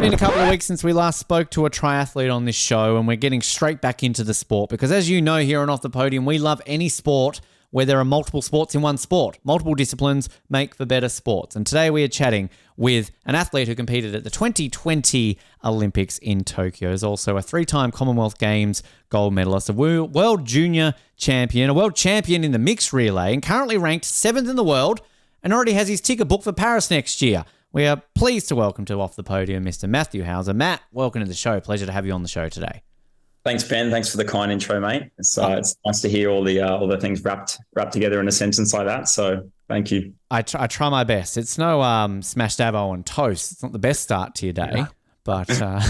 Been a couple of weeks since we last spoke to a triathlete on this show, and we're getting straight back into the sport because, as you know, here on Off the Podium, we love any sport where there are multiple sports in one sport. Multiple disciplines make for better sports. And today we are chatting with an athlete who competed at the 2020 Olympics in Tokyo. Is also a three-time Commonwealth Games gold medalist, a world junior champion, a world champion in the mixed relay, and currently ranked 7th in the world, and already has his ticket booked for Paris next year. We are pleased to welcome to Off the Podium Mr. Matthew Hauser. Matt, welcome to the show. Pleasure to have you on the show today. Thanks, Ben. Thanks for the kind intro, mate. It's nice to hear all the things wrapped together in a sentence like that. So thank you. I try my best. It's no smashed avo and toast. It's not the best start to your day, but a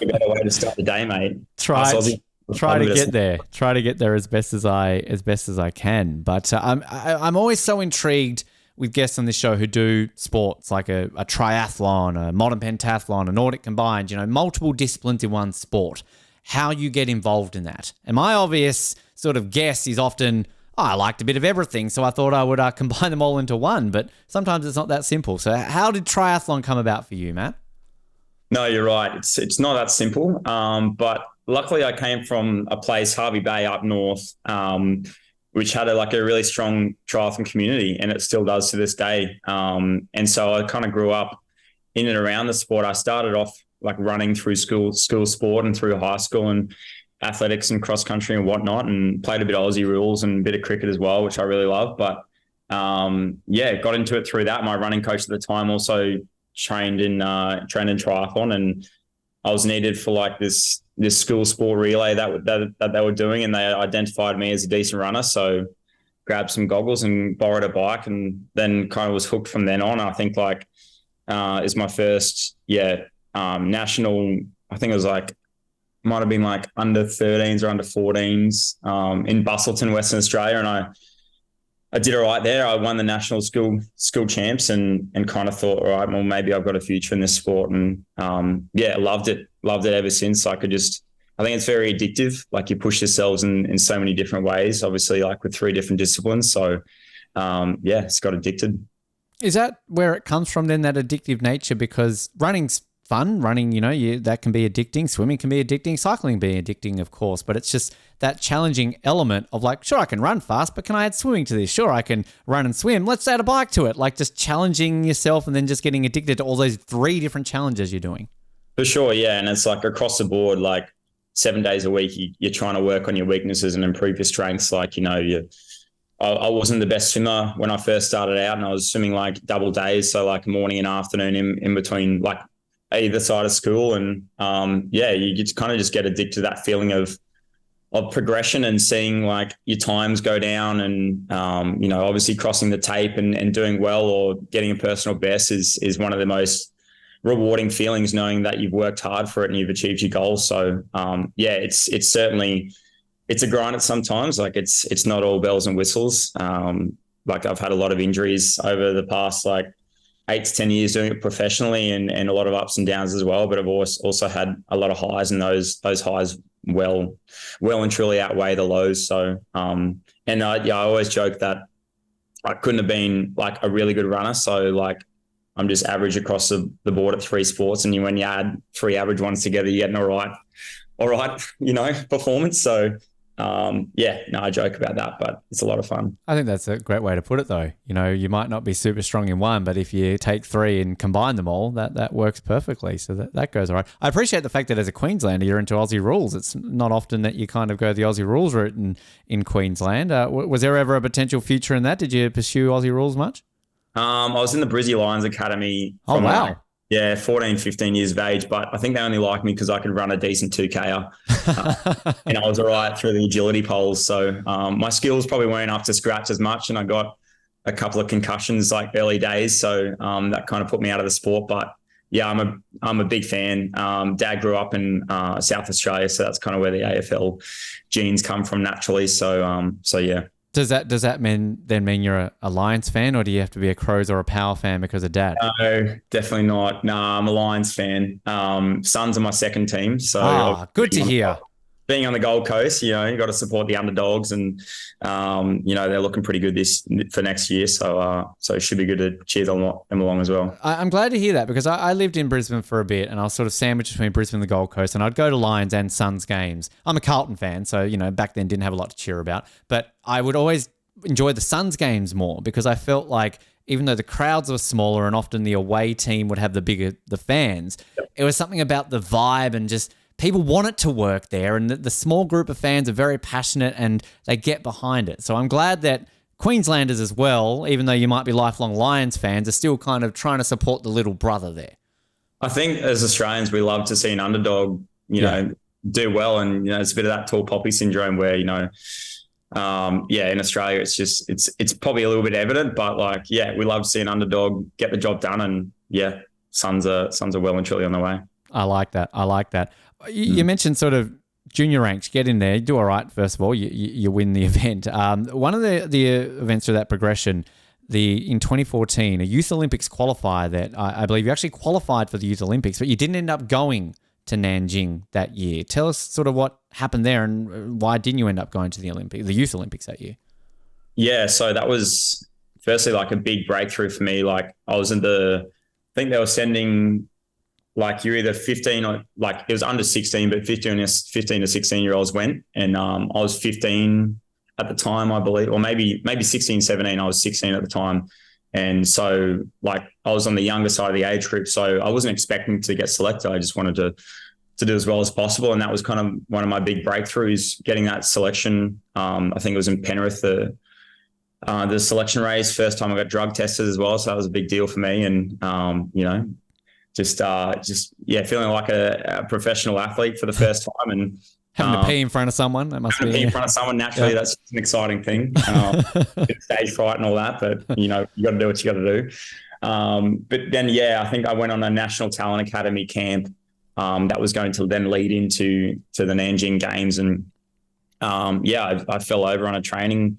better way to start the day, mate. Try to get there. Try to get there as best as I can. But I'm always so intrigued with guests on this show who do sports like a triathlon, a modern pentathlon, a Nordic combined, multiple disciplines in one sport, how you get involved in that. And my obvious sort of guess is often, I liked a bit of everything, so I thought I would combine them all into one, but sometimes it's not that simple. So how did triathlon come about for you, Matt? No, you're right. It's not that simple, but luckily I came from a place, Hervey Bay up north, which had a really strong triathlon community, and it still does to this day. And so I kind of grew up in and around the sport. I started off running through school sport and through high school and athletics and cross country and whatnot, and played a bit of Aussie rules and a bit of cricket as well, which I really love. But got into it through that. My running coach at the time also trained in triathlon, and I was needed for this school sport relay that they were doing, and they identified me as a decent runner. So grabbed some goggles and borrowed a bike, and then kind of was hooked from then on. I think is my first national. I think it was might have been under 13s or under 14s in Busselton, Western Australia, and I did all right there. I won the national school champs and kind of thought, all right, well, maybe I've got a future in this sport. And loved it ever since. I think it's very addictive. You push yourselves in so many different ways, obviously with 3 different disciplines. So it's got addicted. Is that where it comes from then, that addictive nature? Because running's fun. Running, that can be addicting. Swimming can be addicting. Cycling be addicting, of course. But it's just that challenging element of sure, I can run fast, but can I add swimming to this? Sure, I can run and swim. Let's add a bike to it. Just challenging yourself and then just getting addicted to all those 3 different challenges you're doing. For sure, yeah. And it's across the board, 7 days a week, you're trying to work on your weaknesses and improve your strengths. I wasn't the best swimmer when I first started out, and I was swimming double days. So morning and afternoon in between either side of school. And you kind of just get addicted to that feeling of progression and seeing your times go down, and obviously crossing the tape and doing well or getting a personal best is one of the most rewarding feelings, knowing that you've worked hard for it and you've achieved your goals. So it's certainly, it's a grind at sometimes. It's not all bells and whistles. I've had a lot of injuries over the past 8 to 10 years doing it professionally, and a lot of ups and downs as well. But I've also had a lot of highs, and those highs well and truly outweigh the lows. So I always joke that I couldn't have been a really good runner. So I'm just average across the board at 3 sports, and when you add 3 average ones together, you get an all right performance. So I joke about that, but it's a lot of fun. I think that's a great way to put it, though. You might not be super strong in one, but if you take 3 and combine them all, that works perfectly. So that goes all right. I appreciate the fact that as a Queenslander, you're into Aussie rules. It's not often that you kind of go the Aussie rules route in Queensland. Was there ever a potential future in that? Did you pursue Aussie rules much? I was in the Brizzy Lions Academy. Oh, wow. 14, 15 years of age, but I think they only liked me because I could run a decent 2K and I was all right through the agility poles. So my skills probably weren't up to scratch as much, and I got a couple of concussions early days. So that kind of put me out of the sport. But yeah, I'm a big fan. Dad grew up in South Australia, so that's kind of where the AFL genes come from naturally. So yeah. Does that mean you're a Lions fan, or do you have to be a Crows or a Power fan because of Dad? No, definitely not. No, I'm a Lions fan. Suns are my second team. So good to hear. being on the Gold Coast, you got to support the underdogs, and they're looking pretty good for next year. So it should be good to cheer them along as well. I'm glad to hear that, because I lived in Brisbane for a bit, and I was sort of sandwiched between Brisbane and the Gold Coast, and I'd go to Lions and Suns games. I'm a Carlton fan, so back then didn't have a lot to cheer about, but I would always enjoy the Suns games more, because I felt like even though the crowds were smaller and often the away team would have the fans, it was something about the vibe and just people want it to work there, and the small group of fans are very passionate and they get behind it. So I'm glad that Queenslanders as well, even though you might be lifelong Lions fans, are still kind of trying to support the little brother there. I think as Australians, we love to see an underdog, do well. And, it's a bit of that tall poppy syndrome where, in Australia, it's probably a little bit evident, but we love to see an underdog get the job done. And Suns are well and truly on the way. I like that. You mentioned sort of junior ranks, get in there, you do all right. First of all, you win the event. One of the events through that progression, in 2014, a Youth Olympics qualifier that I believe you actually qualified for the Youth Olympics, but you didn't end up going to Nanjing that year. Tell us sort of what happened there and why didn't you end up going to the Youth Olympics that year? Yeah, so that was firstly a big breakthrough for me. I was I think they were sending you're either 15 or it was under 16, but 15 to 16-year-olds went. And I was 15 at the time, I believe, or maybe 16, 17. I was 16 at the time. And so I was on the younger side of the age group. So I wasn't expecting to get selected. I just wanted to do as well as possible. And that was kind of one of my big breakthroughs, getting that selection. I think it was in Penrith, the selection race. First time I got drug tested as well. So that was a big deal for me. And, just feeling like a professional athlete for the first time, and having to pee in front of someone. That must be pee in front of someone. Naturally, that's an exciting thing. Stage fright and all that, but you got to do what you got to do. But then, I think I went on a National Talent Academy camp that was going to then lead into the Nanjing Games, and I fell over on a training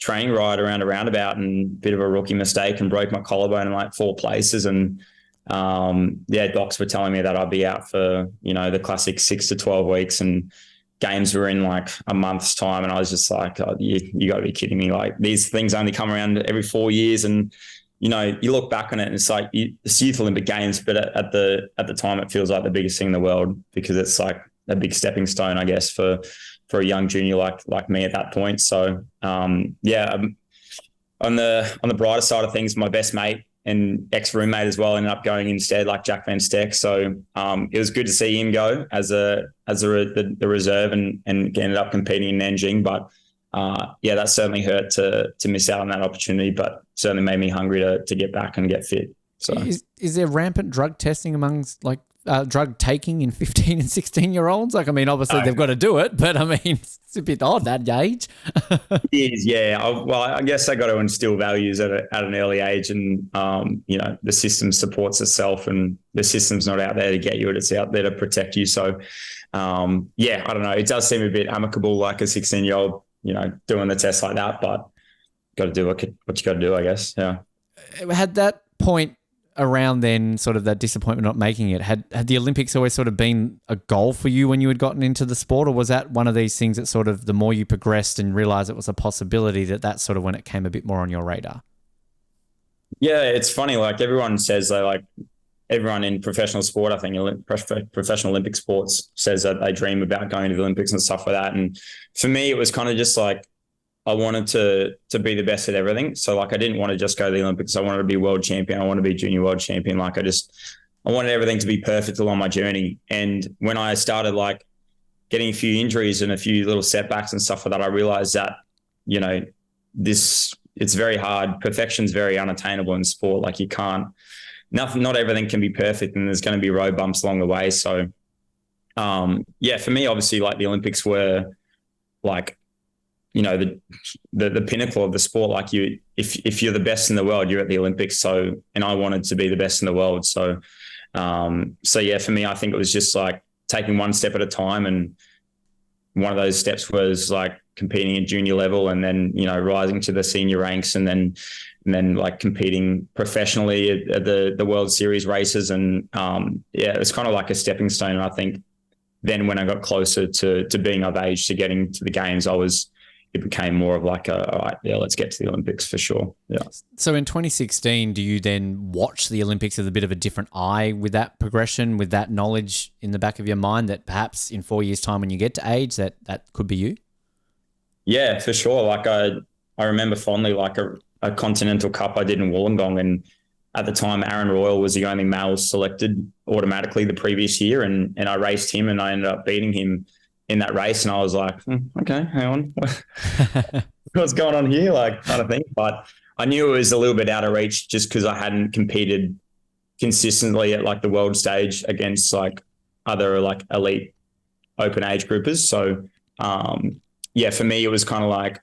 ride around a roundabout, and a bit of a rookie mistake, and broke my collarbone in 4 places, and docs were telling me that I'd be out for, the classic 6 to 12 weeks, and games were in a month's time. And I was just like, oh, you got to be kidding me. These things only come around every 4 years. And, you look back on it and it's it's Youth Olympic Games, but at the time it feels like the biggest thing in the world, because it's a big stepping stone, I guess, for a young junior like me at that point. So, on the brighter side of things, my best mate and ex-roommate as well ended up going instead, Jack Van Steck. So it was good to see him go as the reserve and ended up competing in Nanjing. But that certainly hurt to miss out on that opportunity, but certainly made me hungry to get back and get fit. So is there rampant drug testing amongst drug taking in 15 and 16-year-olds? Obviously they've got to do it, but it's a bit odd that age. It is, yeah. I guess they got to instill values at an early age, and the system supports itself, and the system's not out there to get you; it's out there to protect you. So, I don't know. It does seem a bit amicable, like a 16-year-old, doing the test like that, but got to do what you got to do, I guess. Yeah. Had that point around then, sort of that disappointment not making it, had the Olympics always sort of been a goal for you when you had gotten into the sport, or was that one of these things that sort of the more you progressed and realized it was a possibility, that's sort of when it came a bit more on your radar? Yeah, it's funny. Everyone says everyone in professional sport, I think professional Olympic sports, says that they dream about going to the Olympics and stuff like that. And for me, it was kind of just I wanted to be the best at everything. So I didn't want to just go to the Olympics. I wanted to be world champion. I wanted to be junior world champion. I wanted everything to be perfect along my journey. And when I started getting a few injuries and a few little setbacks and stuff like that, I realized that, it's very hard. Perfection's very unattainable in sport. Not everything can be perfect, and there's going to be road bumps along the way. So, for me, obviously, the Olympics were the pinnacle of the sport. If you're the best in the world, you're at the Olympics. So, and I wanted to be the best in the world. So, for me, I think it was just taking one step at a time. And one of those steps was competing at junior level, and then, rising to the senior ranks, and then competing professionally at the World Series races. And, it was kind of like a stepping stone. And I think then when I got closer to being of age to getting to the games, it became more of like all right, yeah, let's get to the Olympics for sure. Yeah. So in 2016, do you then watch the Olympics with a bit of a different eye with that progression, with that knowledge in the back of your mind that perhaps in 4 years' time when you get to age that could be you? Yeah, for sure. Like I remember fondly like a Continental Cup I did in Wollongong, and at the time Aaron Royal was the only male selected automatically the previous year, and I raced him and I ended up beating him in that race, and I was like, okay, hang on, what's going on here, like kind of thing. But I knew it was a little bit out of reach just because I hadn't competed consistently at like the world stage against like other like elite open age groupers. So yeah, for me it was kind of like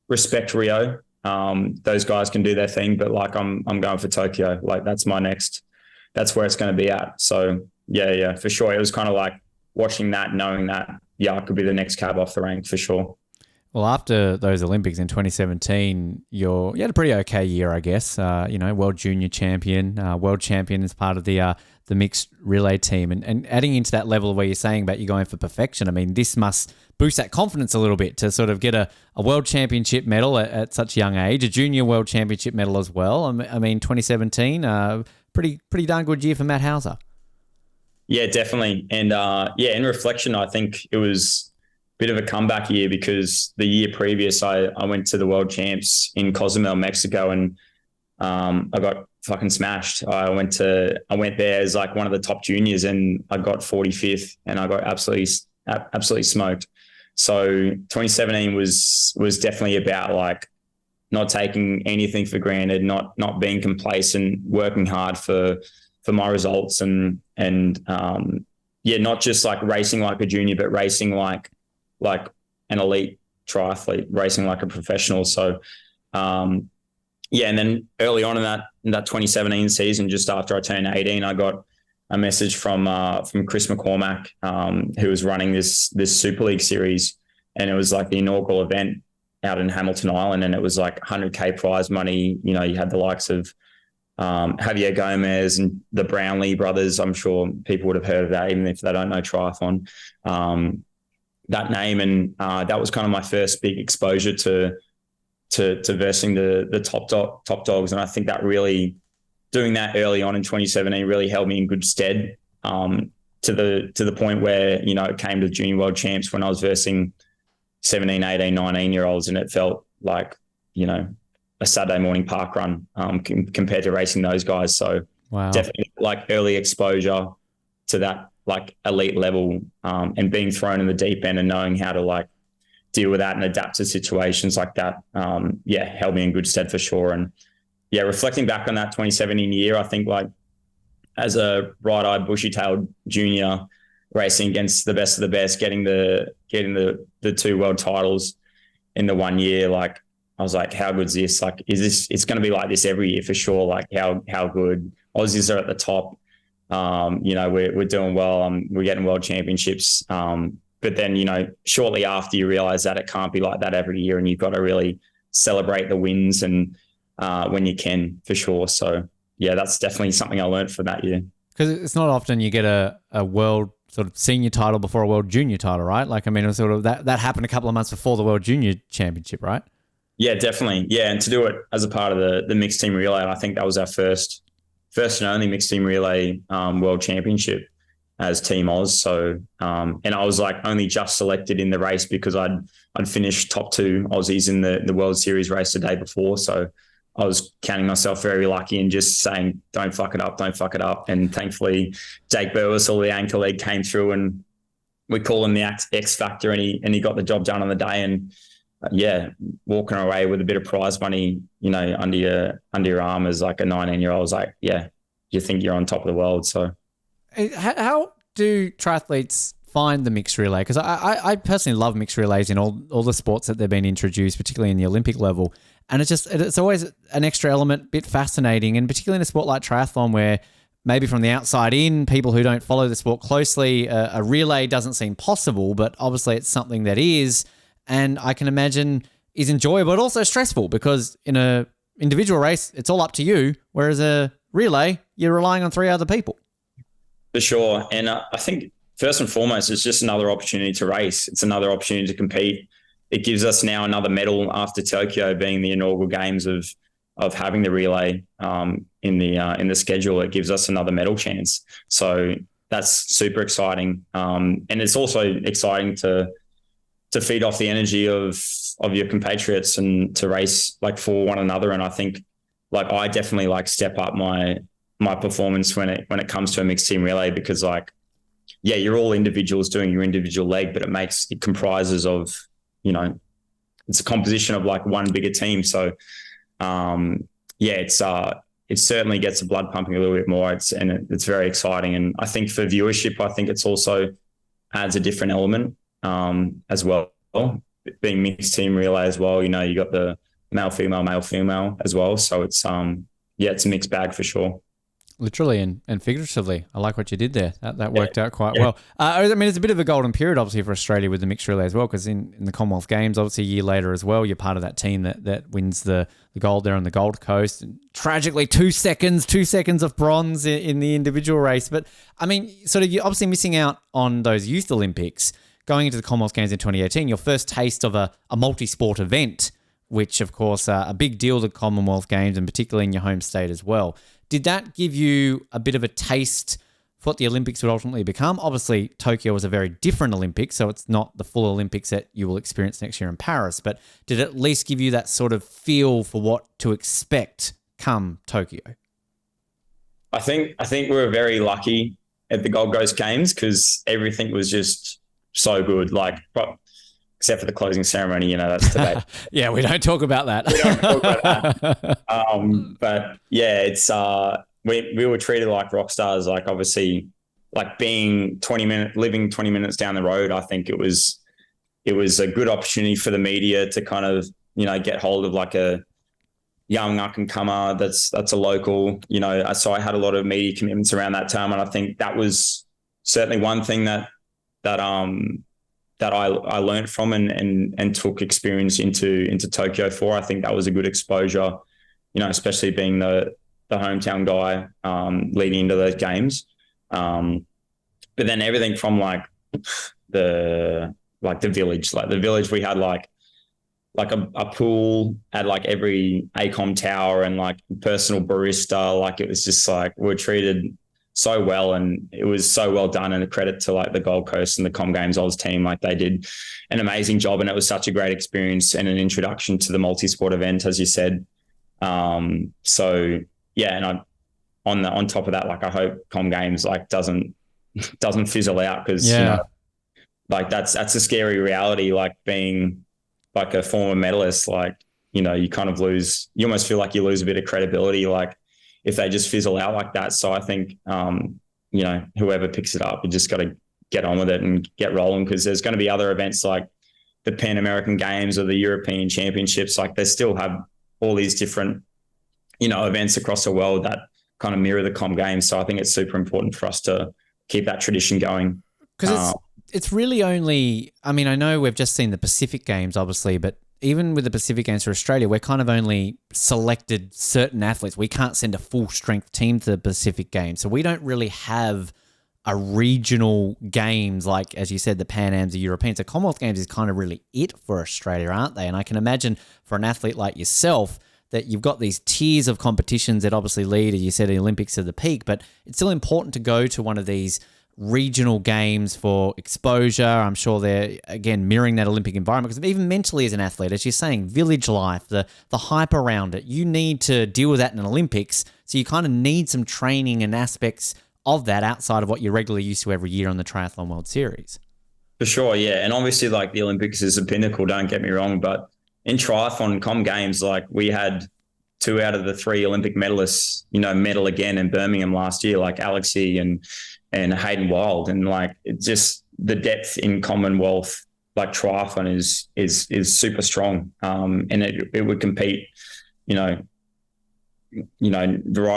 respect Rio. Those guys can do their thing, but like I'm going for Tokyo. Like that's where it's going to be at. So yeah, for sure. It was kind of like watching that, knowing that, yeah, I could be the next cab off the rank for sure. Well, after those Olympics in 2017, you had a pretty okay year, I guess. World junior champion, world champion as part of the mixed relay team. And adding into that level where you're saying about you going for perfection, I mean, this must boost that confidence a little bit to sort of get a world championship medal at such a young age, a junior world championship medal as well. I mean, 2017, pretty darn good year for Matt Hauser. Yeah, definitely. And in reflection, I think it was a bit of a comeback year because the year previous, I went to the world champs in Cozumel, Mexico, and I got fucking smashed. I went there as like one of the top juniors, and I got 45th, and I got absolutely smoked. So 2017 was definitely about like not taking anything for granted, not being complacent, working hard for my results, and not just like racing like a junior, but racing like an elite triathlete, racing like a professional. So and then early on in that 2017 season, just after I turned 18, I got a message from Chris McCormack, who was running this Super League series, and it was like the inaugural event out in Hamilton Island, and it was like 100K prize money. You know, you had the likes of Javier Gomez and the Brownlee brothers. I'm sure people would have heard of that, even if they don't know triathlon, that name. And that was kind of my first big exposure to versing the top dogs. And I think that really, doing that early on in 2017 really held me in good stead, to the point where, you know, it came to junior world champs when I was versing 17, 18, 19-year-olds, and it felt like, you know, a Saturday morning park run compared to racing those guys. So wow. Definitely like early exposure to that like elite level, and being thrown in the deep end and knowing how to like deal with that and adapt to situations like that. Held me in good stead for sure. And yeah, reflecting back on that 2017 year, I think like as a bright-eyed, bushy-tailed junior racing against the best of the best, getting the 2 world titles in the 1 year, like I was like, how good's this? Like, it's going to be like this every year for sure. Like how good Aussies are at the top. We're doing well. We're getting world championships. But then, you know, shortly after you realize that it can't be like that every year, and you've got to really celebrate the wins and when you can, for sure. So yeah, that's definitely something I learned from that year. Because it's not often you get a world sort of senior title before a world junior title, right? Like, I mean, it was sort of that happened a couple of months before the world junior championship, right? Yeah, definitely. Yeah, and to do it as a part of the mixed team relay, I think that was our first and only mixed team relay world championship as Team Oz. So, and I was like only just selected in the race because I'd finished top 2 Aussies in the World Series race the day before. So I was counting myself very lucky and just saying, don't fuck it up. And thankfully, Jake Burwissel, the anchor lead, came through, and we call him the X Factor, and he got the job done on the day. And walking away with a bit of prize money, you know, under your arm as like a 19-year-old, was like, yeah, you think you're on top of the world. So how do triathletes find the mixed relay? Because I personally love mixed relays in all the sports that they've been introduced, particularly in the Olympic level. And it's always an extra element, bit fascinating, and particularly in a sport like triathlon where maybe from the outside in, people who don't follow the sport closely, a relay doesn't seem possible, but obviously it's something that is, and I can imagine is enjoyable but also stressful, because in a individual race, it's all up to you, whereas a relay, you're relying on 3 other people. For sure. And I think first and foremost, it's just another opportunity to race. It's another opportunity to compete. It gives us now another medal after Tokyo being the inaugural games of having the relay in the schedule. It gives us another medal chance. So that's super exciting. And it's also exciting to feed off the energy of your compatriots and to race like for one another. And I think like I definitely like step up my performance when it comes to a mixed team relay, because like, yeah, you're all individuals doing your individual leg, but it comprises of, it's a composition of like one bigger team. So it certainly gets the blood pumping a little bit more. It's very exciting. And I think for viewership, I think it's also adds a different element as well. Being mixed team relay as well, you got the male, female as well. So it's it's a mixed bag for sure. Literally and figuratively. I like what you did there. That worked out quite well. I mean, it's a bit of a golden period, obviously, for Australia with the mixed relay as well, because in the Commonwealth Games, obviously, a year later as well, you're part of that team that wins the gold there on the Gold Coast. And tragically, 2 seconds of bronze in the individual race. But, I mean, sort of you're obviously missing out on those Youth Olympics. Going into the Commonwealth Games in 2018, your first taste of a multi-sport event, which, of course, a big deal, the Commonwealth Games, and particularly in your home state as well. Did that give you a bit of a taste for what the Olympics would ultimately become? Obviously, Tokyo was a very different Olympics, so it's not the full Olympics that you will experience next year in Paris, but did it at least give you that sort of feel for what to expect come Tokyo? I think we were very lucky at the Gold Coast Games because everything was just so good, like except for the closing ceremony, that's today. Yeah, we don't talk about that. We don't talk about that. But yeah, it's we were treated like rock stars. Like obviously, like living 20 minutes down the road. I think it was a good opportunity for the media to kind of get hold of like a young up and comer that's a local. So I had a lot of media commitments around that time, and I think that was certainly one thing that I learned from and took experience into Tokyo for. I think that was a good exposure, especially being the hometown guy leading into those games. But then everything from like the village, we had like a pool at like every ACOM tower and like personal barista. Like it was just like we're treated so well, and it was so well done, and a credit to like the Gold Coast and the Com Games Oz team. Like they did an amazing job, and it was such a great experience and an introduction to the multi-sport event, as you said. So yeah, and on top of that, like I hope Com Games like doesn't fizzle out, because like that's a scary reality. Like being like a former medalist, like you kind of you almost feel like you lose a bit of credibility, like if they just fizzle out like that. So I think, whoever picks it up, you just got to get on with it and get rolling, because there's going to be other events like the Pan American Games or the European Championships. Like they still have all these different, events across the world that kind of mirror the Com Games. So I think it's super important for us to keep that tradition going. Because it's really only, I mean, I know we've just seen the Pacific Games, obviously, but even with the Pacific Games for Australia, we're kind of only selected certain athletes. We can't send a full strength team to the Pacific Games. So we don't really have a regional games like, as you said, the Pan Ams, the Europeans. The Commonwealth Games is kind of really it for Australia, aren't they? And I can imagine for an athlete like yourself that you've got these tiers of competitions that obviously lead, as you said, the Olympics to the peak, but it's still important to go to one of these regional games for exposure. I'm sure they're, again, mirroring that Olympic environment, because even mentally as an athlete, as you're saying, village life, the hype around it, you need to deal with that in an Olympics. So you kind of need some training and aspects of that outside of what you're regularly used to every year on the Triathlon World Series. For sure, yeah. And obviously, like the Olympics is a pinnacle, don't get me wrong, but in triathlon Com Games, like we had 2 out of the 3 Olympic medalists, medal again in Birmingham last year, like Alexei and Hayden Wild, and like it's just the depth in Commonwealth like triathlon is super strong, and it would compete, right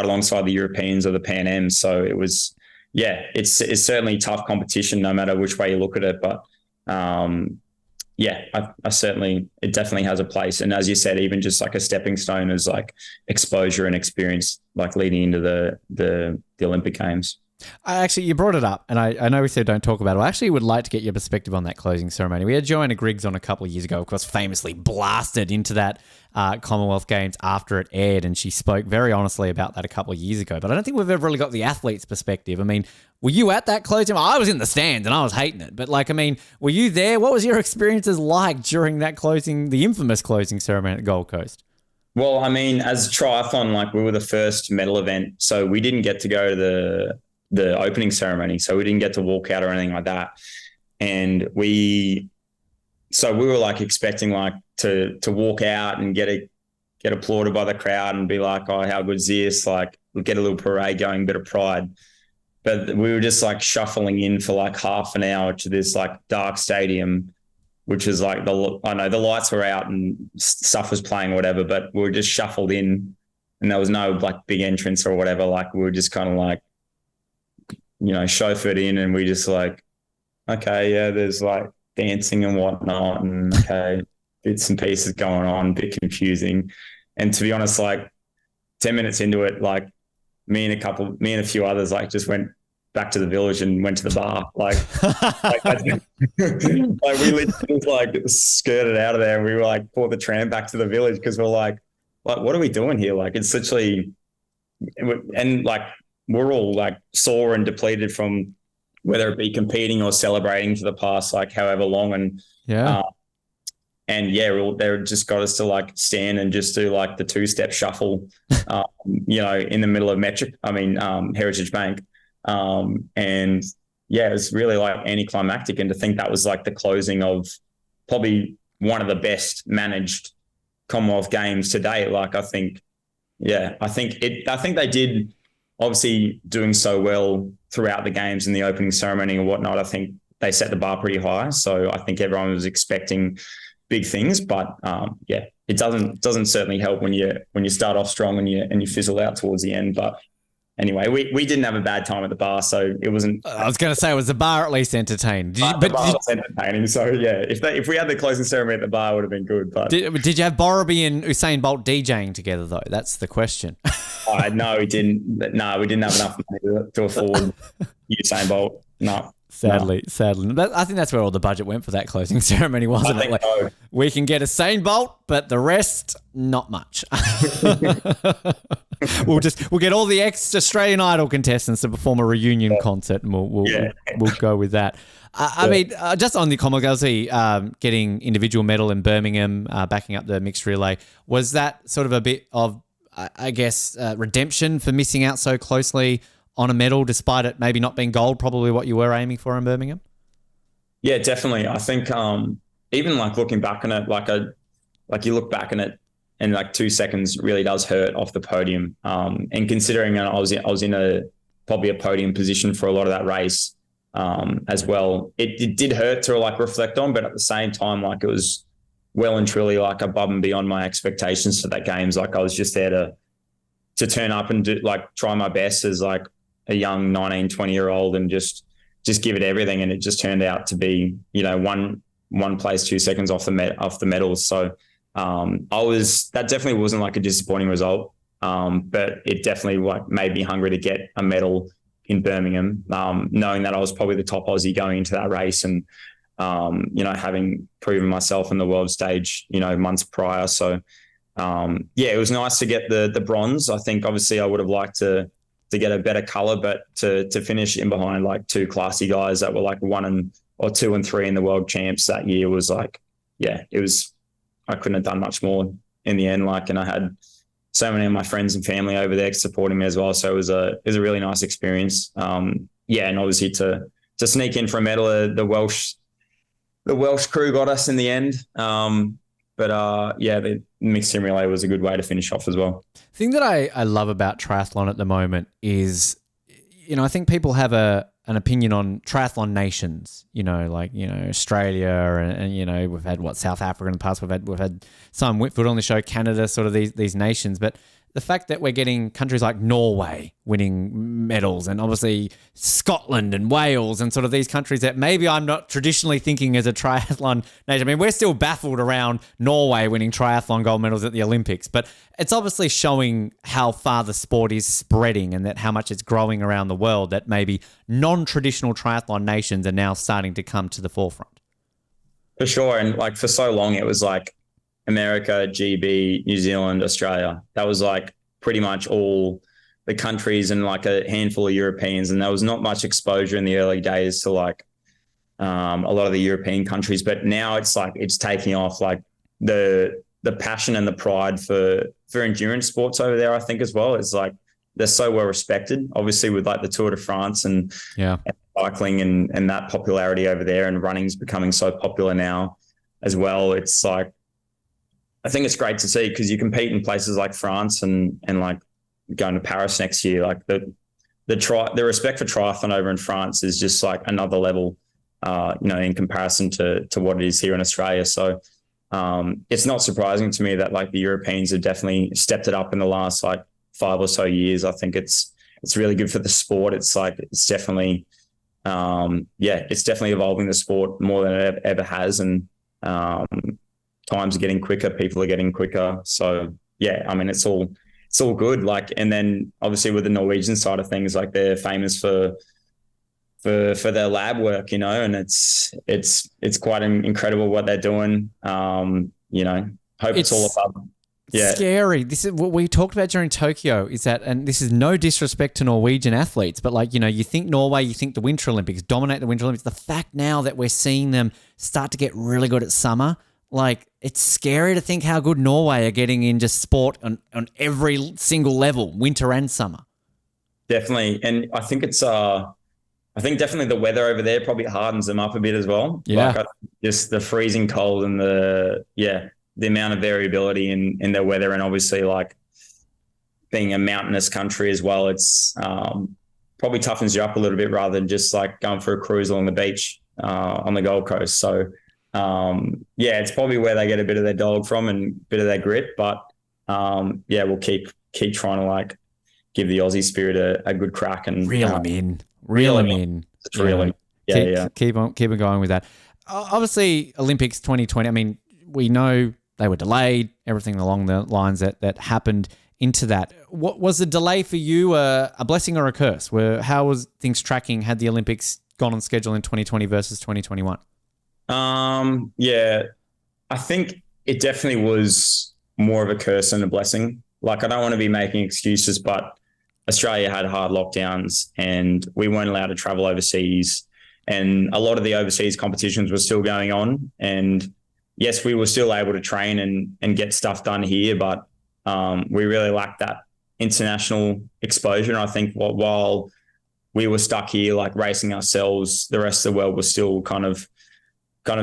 alongside the Europeans or the Pan Ams. So it was, it's certainly tough competition no matter which way you look at it, but I certainly, it definitely has a place, and as you said, even just like a stepping stone as like exposure and experience, like leading into the Olympic Games. You brought it up, and I know we said don't talk about it. I actually would like to get your perspective on that closing ceremony. We had Joanna Griggs on a couple of years ago, of course, famously blasted into that Commonwealth Games after it aired, and she spoke very honestly about that a couple of years ago. But I don't think we've ever really got the athlete's perspective. I mean, were you at that closing? I was in the stands, and I was hating it. But, were you there? What was your experiences like during that the infamous closing ceremony at Gold Coast? Well, I mean, as triathlon, we were the first medal event, so we didn't get to go to the opening ceremony. So we didn't get to walk out or anything like that. And we were expecting to walk out and get applauded by the crowd and be like, oh, how good's this? We'll get a little parade going, bit of pride. But we were just shuffling in for half an hour to this dark stadium, which is I know the lights were out and stuff was playing or whatever, but we were just shuffled in and there was no big entrance or whatever. We were just kind of chauffeured in, and we just okay, yeah, there's dancing and whatnot, and okay, bits and pieces going on, a bit confusing. And to be honest, 10 minutes into it, me and a few others just went back to the village and went to the bar. We literally just skirted out of there, and we were bought the tram back to the village because we're what are we doing here? It's literally, and we're all sore and depleted from whether it be competing or celebrating for the past however long, and they just got us to stand and just do the 2-step shuffle, in the middle of Heritage Bank, and it was really anticlimactic. And to think that was the closing of probably one of the best managed Commonwealth Games to date. I think they did. Obviously, doing so well throughout the games and the opening ceremony and whatnot, I think they set the bar pretty high. So I think everyone was expecting big things, but it doesn't certainly help when you start off strong and you fizzle out towards the end. But anyway, we didn't have a bad time at the bar, so it wasn't. I was going to say, was the bar at least entertained? The bar was entertaining, so yeah. If we had the closing ceremony at the bar, it would have been good. But did you have Boroby and Usain Bolt DJing together though? That's the question. No, we didn't. No, we didn't have enough money to afford Usain Bolt. No. Sadly. I think that's where all the budget went for that closing ceremony, wasn't it? So. We can get Usain Bolt, but the rest, not much. We'll get all the ex-Australian Idol contestants to perform a reunion concert, and we'll go with that. I mean, just on the Commonwealth Games, getting individual medal in Birmingham, backing up the mixed relay, was that sort of a bit of, I guess, redemption for missing out so closely on a medal, despite it maybe not being gold, probably what you were aiming for in Birmingham? Yeah, definitely. I think even looking back on it, you look back on it and 2 seconds really does hurt off the podium. And considering I was in probably a podium position for a lot of that race as well, it did hurt to reflect on, but at the same time, it was well and truly above and beyond my expectations for that games. I was just there to turn up and do try my best as a young 19, 20-year-old and just give it everything. And it just turned out to be, one place, 2 seconds off the medals. So that definitely wasn't a disappointing result. But it definitely made me hungry to get a medal in Birmingham, knowing that I was probably the top Aussie going into that race and, having proven myself in the world stage, months prior. So, it was nice to get the bronze. I think obviously I would have liked to get a better color, but to finish in behind two classy guys that were 1 or 2 and 3 in the world champs that year was it was, I couldn't have done much more in the end. And I had so many of my friends and family over there supporting me as well. So it was a really nice experience. And obviously to sneak in for a medal, the Welsh crew got us in the end. The mixed team relay was a good way to finish off as well. The thing that I love about triathlon at the moment is, I think people have an opinion on triathlon nations, Australia and we've had South Africa in the past. We've had Simon Whitfield on the show, Canada, sort of these nations. But the fact that we're getting countries like Norway winning medals, and obviously Scotland and Wales and sort of these countries that maybe I'm not traditionally thinking as a triathlon nation. I mean, we're still baffled around Norway winning triathlon gold medals at the Olympics, but it's obviously showing how far the sport is spreading and that how much it's growing around the world, that maybe non-traditional triathlon nations are now starting to come to the forefront. For sure. And like for so long, it was like America, GB, New Zealand, Australia. That was like pretty much all the countries and like a handful of Europeans. And there was not much exposure in the early days to like a lot of the European countries. But now it's like it's taking off, like the passion and the pride for endurance sports over there, I think as well. It's like they're so well respected, obviously with like the Tour de France and cycling and that popularity over there, and running's becoming so popular now as well. It's like, I think it's great to see because you compete in places like France and like going to Paris next year. Like the respect for triathlon over in France is just like another level, in comparison to what it is here in Australia. So it's not surprising to me that like the Europeans have definitely stepped it up in the last like 5 or so years. I think it's really good for the sport. It's like, it's definitely, it's definitely evolving the sport more than it ever has. And times are getting quicker, people are getting quicker. So yeah, I mean, it's all good. Like, and then obviously with the Norwegian side of things, like they're famous for their lab work, and it's quite incredible what they're doing. Hope it's all above. Yeah. Scary. This is what we talked about during Tokyo, is that, and this is no disrespect to Norwegian athletes, but like, you think Norway, you think the Winter Olympics, dominate the Winter Olympics. The fact now that we're seeing them start to get really good at summer, like it's scary to think how good Norway are getting in just sport on every single level, winter and summer. Definitely. And I think definitely the weather over there probably hardens them up a bit as well. Yeah. Like just the freezing cold and the amount of variability in their weather, and obviously like being a mountainous country as well, it's probably toughens you up a little bit rather than just like going for a cruise along the beach on the Gold Coast. So it's probably where they get a bit of their dog from and a bit of their grit, but we'll keep trying to like give the Aussie spirit a good crack and reel them in. It's really, keep on going with that. Obviously, Olympics 2020. I mean, we know they were delayed. Everything along the lines that happened into that. What was the delay for you? A blessing or a curse? How was things tracking? Had the Olympics gone on schedule in 2020 versus 2021? I think it definitely was more of a curse than a blessing. Like, I don't want to be making excuses, but Australia had hard lockdowns and we weren't allowed to travel overseas, and a lot of the overseas competitions were still going on. And yes, we were still able to train and get stuff done here, but we really lacked that international exposure. And I think while we were stuck here, like racing ourselves, the rest of the world was still kind of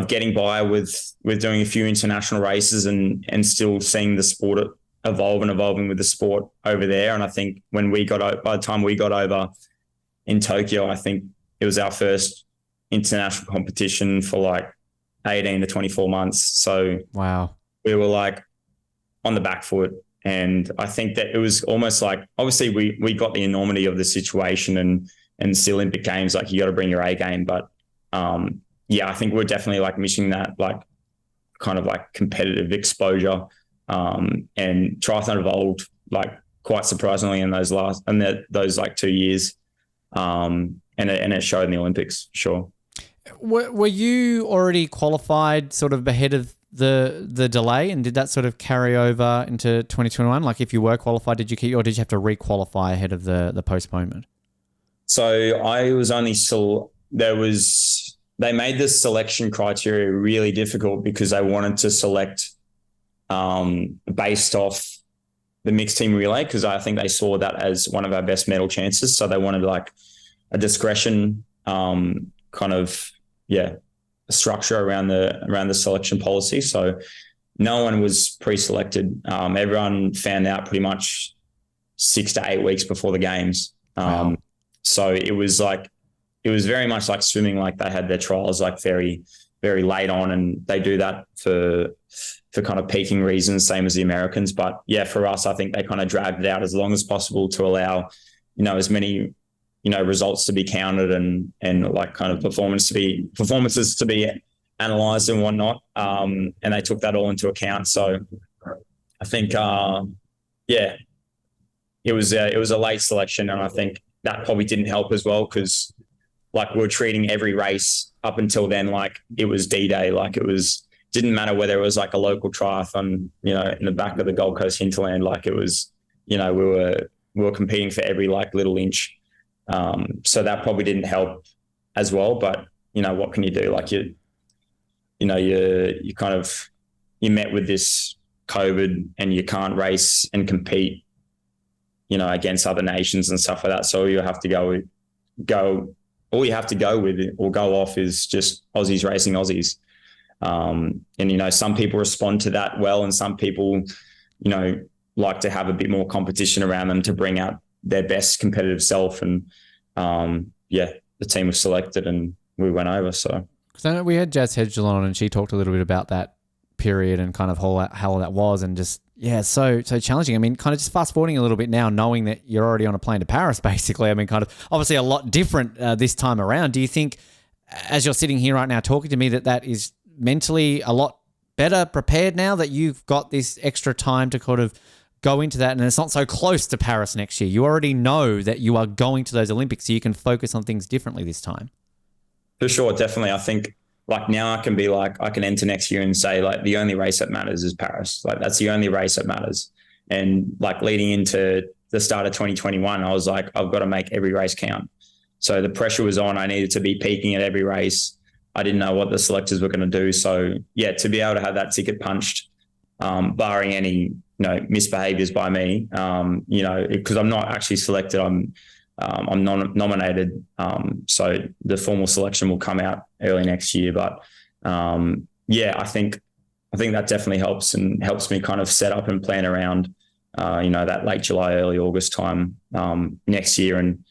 getting by with doing a few international races and still seeing the sport evolving with the sport over there. And I think by the time we got over in Tokyo, I think it was our first international competition for like 18 to 24 months. So wow, we were like on the back foot. And I think that it was almost like, obviously we got the enormity of the situation and it's the Olympic Games, like you got to bring your A game. But I think we're definitely like missing that like kind of like competitive exposure. And triathlon evolved like quite surprisingly in those like 2 years. And it showed in the Olympics, sure. Were you already qualified sort of ahead of the delay, and did that sort of carry over into 2021? Like if you were qualified, did you have to re-qualify ahead of the postponement? So I was only they made the selection criteria really difficult because they wanted to select based off the mixed team relay, because I think they saw that as one of our best medal chances. So they wanted like a discretion structure around the selection policy. So no one was pre-selected. Everyone found out pretty much 6 to 8 weeks before the games. So it was very much like swimming. Like they had their trials like very very late on, and they do that for kind of peaking reasons, same as the Americans. But yeah, for us, I think they kind of dragged it out as long as possible to allow, as many, results to be counted and like kind of performances to be analyzed and whatnot. And they took that all into account. So I think, it was a late selection, and I think that probably didn't help as well, because like we were treating every race up until then like it was D-Day. Like didn't matter whether it was like a local triathlon, in the back of the Gold Coast hinterland. Like it was, we were competing for every like little inch. So that probably didn't help as well. But what can you do? Like you met with this COVID, and you can't race and compete, against other nations and stuff like that. So all you have to go with or go off is just Aussies racing Aussies. And some people respond to that well, and some people, like to have a bit more competition around them to bring out their best competitive self. And the team was selected, and we went over. So we had Jazz Hedgel on, and she talked a little bit about that period and kind of how that was, and just so challenging. I mean, kind of just fast forwarding a little bit now, knowing that you're already on a plane to Paris, basically. I mean, kind of obviously a lot different this time around. Do you think, as you're sitting here right now talking to me, that is mentally a lot better prepared now that you've got this extra time to kind of go into that, and it's not so close to Paris next year? You already know that you are going to those Olympics, so you can focus on things differently this time. For sure, definitely. I think like now I can enter next year and say like the only race that matters is Paris. Like that's the only race that matters. And like leading into the start of 2021, I was like, I've got to make every race count. So the pressure was on. I needed to be peaking at every race. I didn't know what the selectors were going to do. So yeah, to be able to have that ticket punched, barring any misbehaviors by me, because I'm not actually selected. I'm nominated. So the formal selection will come out early next year. But I think that definitely helps me kind of set up and plan around, that late July, early August time next year, and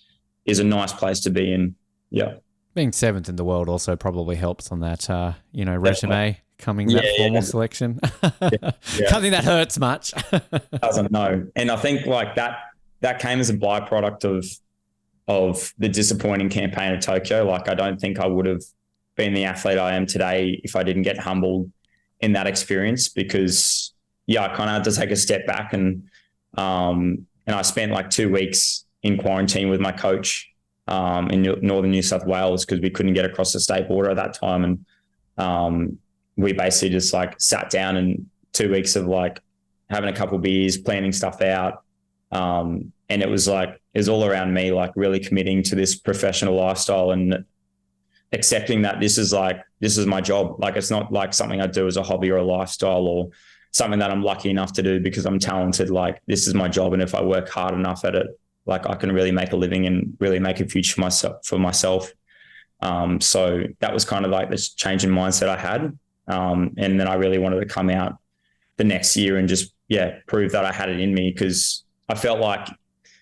is a nice place to be in. Yeah. Being 7th in the world also probably helps on that, resume coming that formal selection. Can't think that hurts much. Doesn't know. And I think like that came as a byproduct of the disappointing campaign of Tokyo. Like I don't think I would have been the athlete I am today if I didn't get humbled in that experience, because I kind of had to take a step back, and I spent like 2 weeks in quarantine with my coach in northern New South Wales, because we couldn't get across the state border at that time. And we basically just like sat down, and 2 weeks of like having a couple of beers, planning stuff out. And it was all around me, like really committing to this professional lifestyle and accepting that this is my job. Like it's not like something I do as a hobby or a lifestyle or something that I'm lucky enough to do because I'm talented. Like this is my job. And if I work hard enough at it, like I can really make a living and really make a future for myself. So that was kind of like this change in mindset I had. And then I really wanted to come out the next year and just, prove that I had it in me, because I felt like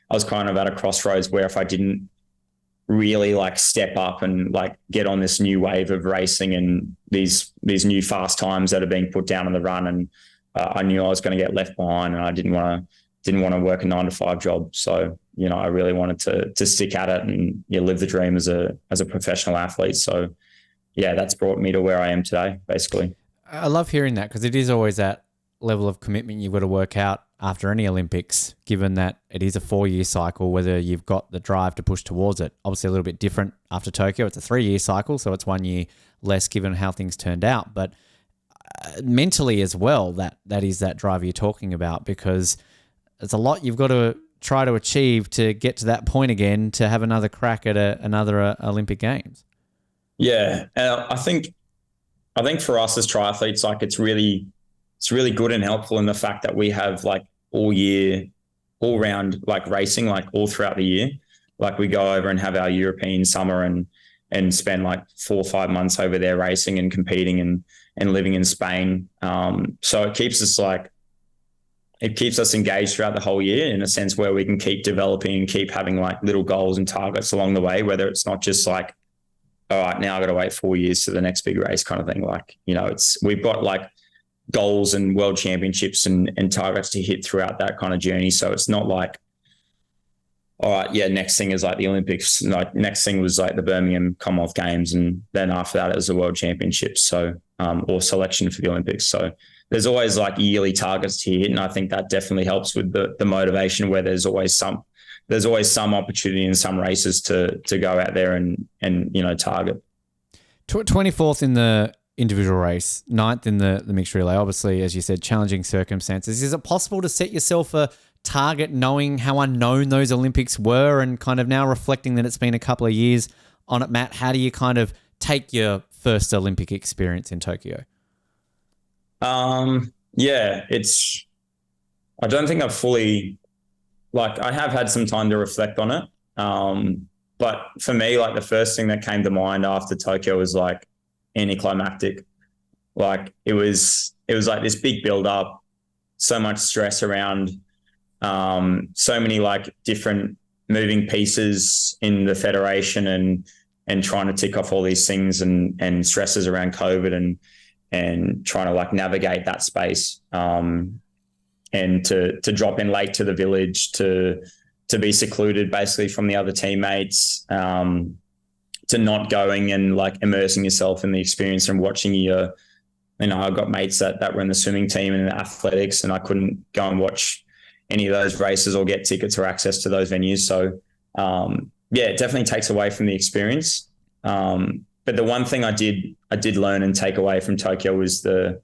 I was kind of at a crossroads where if I didn't really like step up and like get on this new wave of racing and these new fast times that are being put down on the run, and I knew I was going to get left behind, and I didn't want to work a 9-to-5 job. So, I really wanted to stick at it and live the dream as a professional athlete. So that's brought me to where I am today, basically. I love hearing that, because it is always that level of commitment you've got to work out after any Olympics, given that it is a 4-year cycle, whether you've got the drive to push towards it. Obviously a little bit different after Tokyo. It's a 3-year cycle, so it's 1 year less given how things turned out. But mentally as well, that is that drive you're talking about, because it's a lot you've got to try to achieve to get to that point again, to have another crack at another Olympic Games. Yeah. And I think for us as triathletes, like it's really good and helpful in the fact that we have like all year, all round, like racing, like all throughout the year. Like we go over and have our European summer and spend like 4 or 5 months over there racing and competing and living in Spain. So it keeps us engaged throughout the whole year, in a sense where we can keep developing and keep having like little goals and targets along the way, whether it's not just like all right, now I got to wait 4 years to the next big race kind of thing. Like, we've got like goals and world championships and targets to hit throughout that kind of journey. So it's not like, all right, yeah, next thing is like the Olympics. Like next thing was like the Birmingham Commonwealth Games. And then after that, it was the world championships. So, or selection for the Olympics. So there's always like yearly targets to hit. And I think that definitely helps with the motivation, where there's always some opportunity in some races to go out there and target. 24th in the individual race, 9th in the mixed relay. Obviously, as you said, challenging circumstances. Is it possible to set yourself a target knowing how unknown those Olympics were, and kind of now reflecting that it's been a couple of years on it, Matt? How do you kind of take your first Olympic experience in Tokyo? Yeah, I don't think I've fully, like, I have had some time to reflect on it. But for me, like the first thing that came to mind after Tokyo was like anticlimactic. Like it was like this big build up, so much stress around, so many like different moving pieces in the federation and trying to tick off all these things and stresses around COVID and trying to like navigate that space. And to drop in late to the village, to be secluded basically from the other teammates, to not going and like immersing yourself in the experience and watching I've got mates that were in the swimming team and the athletics, and I couldn't go and watch any of those races or get tickets or access to those venues. So it definitely takes away from the experience. But the one thing I did learn and take away from Tokyo was the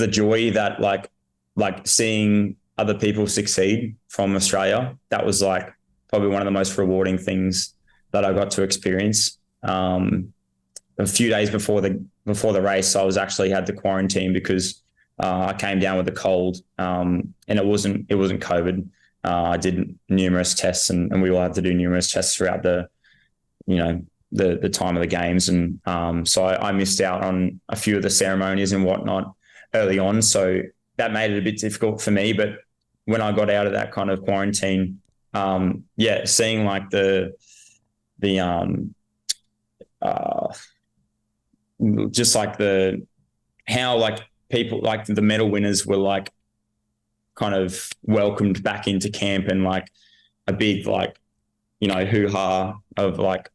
joy that like seeing other people succeed from Australia. That was like probably one of the most rewarding things that I got to experience. A few days before the race, I was actually had to quarantine because I came down with a cold, and it wasn't COVID. I did numerous tests, and we all had to do numerous tests throughout the time of the games, and so I missed out on a few of the ceremonies and whatnot early on. So that made it a bit difficult for me. But when I got out of that kind of quarantine, seeing like just like how like people, like the medal winners were like kind of welcomed back into camp, and like a big like, hoo-ha of like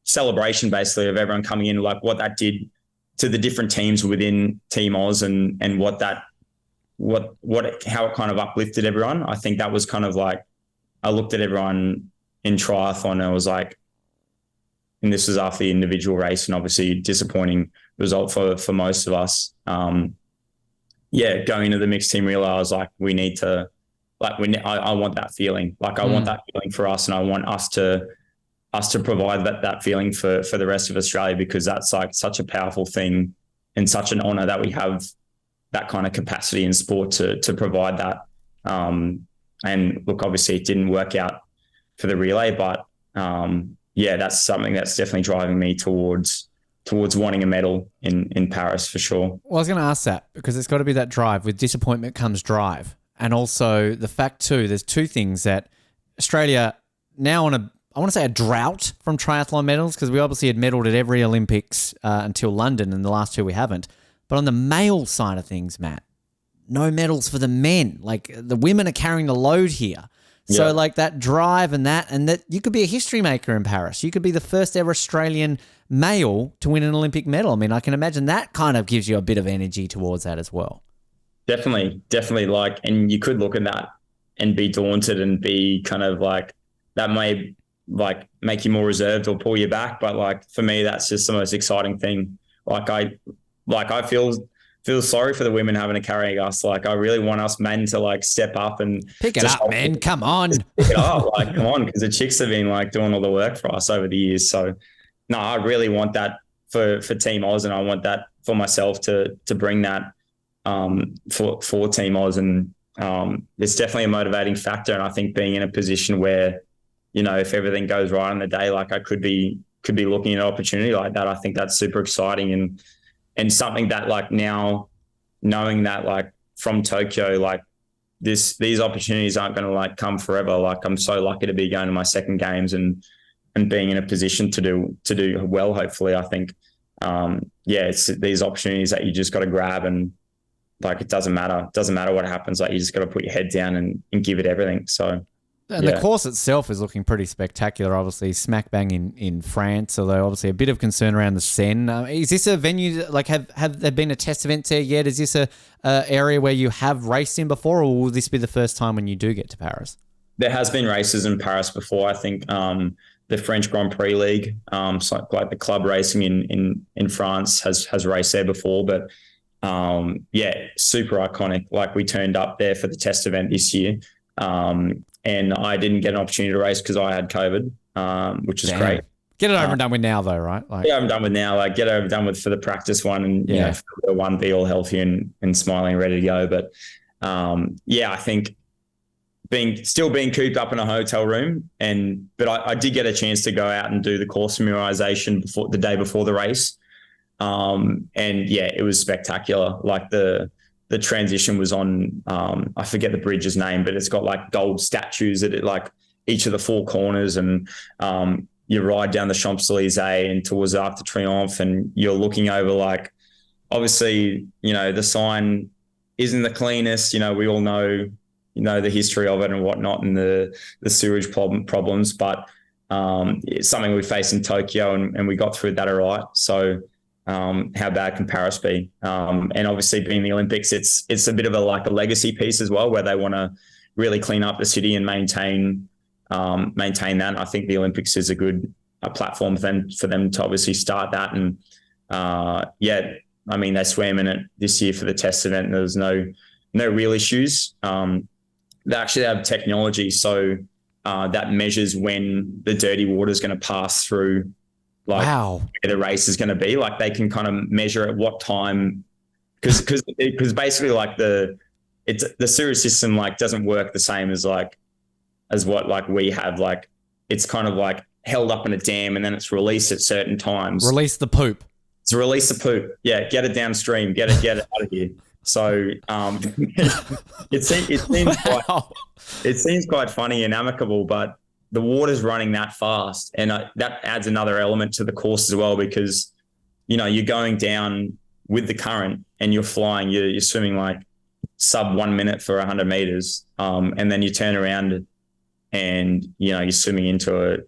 celebration basically of everyone coming in, like what that did to the different teams within Team Oz and how it kind of uplifted everyone. I think that was kind of like, I looked at everyone in triathlon and I was like, and this was after the individual race and obviously disappointing result for most of us. Going into the mixed team relay, I was like, we need to, like, I want that feeling. Like I want that feeling for us, and I want us to provide that feeling for the rest of Australia, because that's like such a powerful thing and such an honor that we have that kind of capacity in sport to provide that. And look, obviously it didn't work out for the relay, but that's something that's definitely driving me towards wanting a medal in Paris for sure. Well, I was going to ask that because it's got to be that drive. With disappointment comes drive. And also the fact too, there's two things that Australia now on I want to say a drought from triathlon medals, because we obviously had medalled at every Olympics until London, and the last two we haven't. But on the male side of things, Matt, no medals for the men. Like the women are carrying the load here. So like that drive and that you could be a history maker in Paris. You could be the first ever Australian male to win an Olympic medal. I mean, I can imagine that kind of gives you a bit of energy towards that as well. Definitely like, and you could look at that and be daunted and be kind of like, that may like make you more reserved or pull you back. But like, for me, that's just the most exciting thing. I feel sorry for the women having to carry us. Like, I really want us men to like step up and pick it up, man. Come on. Pick it up. Like, come on. Because the chicks have been like doing all the work for us over the years. So no, I really want that for Team Oz, and I want that for myself to bring that for Team Oz. And it's definitely a motivating factor. And I think being in a position where, if everything goes right on the day, like I could be looking at an opportunity like that, I think that's super exciting and something that like now knowing that like from Tokyo, like these opportunities aren't going to like come forever. Like I'm so lucky to be going to my second games and being in a position to do well. Hopefully, I think, it's these opportunities that you just got to grab, and like it doesn't matter. It doesn't matter what happens. Like you just got to put your head down and give it everything. So. And the course itself is looking pretty spectacular, obviously smack bang in France, although obviously a bit of concern around the Seine. Is this a venue, like have there been a test event there yet? Is this a area where you have raced in before, or will this be the first time when you do get to Paris? There has been races in Paris before. I think the French Grand Prix League, so like the club racing in France has raced there before, but super iconic. Like we turned up there for the test event this year. And I didn't get an opportunity to race because I had COVID, which is great. Get it over and done with now, though, right? Get over and done with now. Like get over and done with for the practice one, and you know, for the one, be all healthy and smiling, ready to go. But I think still being cooped up in a hotel room, but I did get a chance to go out and do the course familiarization the day before the race, it was spectacular. Like the transition was on, I forget the bridge's name, but it's got like gold statues at it, like each of the four corners, and you ride down the Champs-Elysees and towards the Arc de Triomphe, and you're looking over, like, obviously, you know, the sign isn't the cleanest. You know, we all know, the history of it and whatnot, and the sewage problems, but it's something we face in Tokyo, and we got through that all right. So how bad can Paris be? And obviously being the Olympics, it's a bit of a legacy piece as well, where they want to really clean up the city and maintain that. I think the Olympics is a good platform for them to obviously start that. And I mean, they swam in it this year for the test event, and there was no real issues. They actually have technology, so that measures when the dirty water is going to pass through, where the race is going to be. Like they can kind of measure at what time, because basically like the sewage system like doesn't work the same as what like we have. Like it's kind of like held up in a dam, and then it's released at certain times. Release the poop. To release the poop. Yeah, get it downstream. Get it out of here. So it seems quite funny and amicable, but the water's running that fast, and that adds another element to the course as well, because you're going down with the current and you're flying. You're swimming like sub 1 minute for 100 meters, and then you turn around and you're swimming into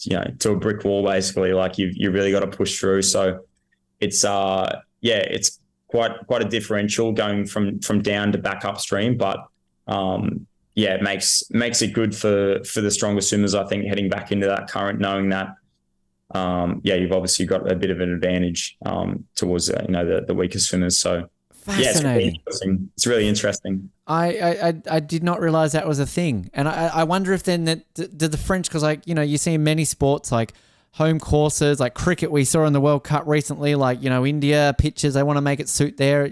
a brick wall basically. Like you really got to push through. So it's it's quite a differential going from down to back upstream, but it makes it good for the stronger swimmers, I think, heading back into that current, knowing that you've obviously got a bit of an advantage towards the weaker swimmers. So fascinating. It's really interesting. I did not realize that was a thing, and I wonder if then did the French, because you see in many sports like home courses, like cricket we saw in the World Cup recently, like India pitches, they want to make it suit their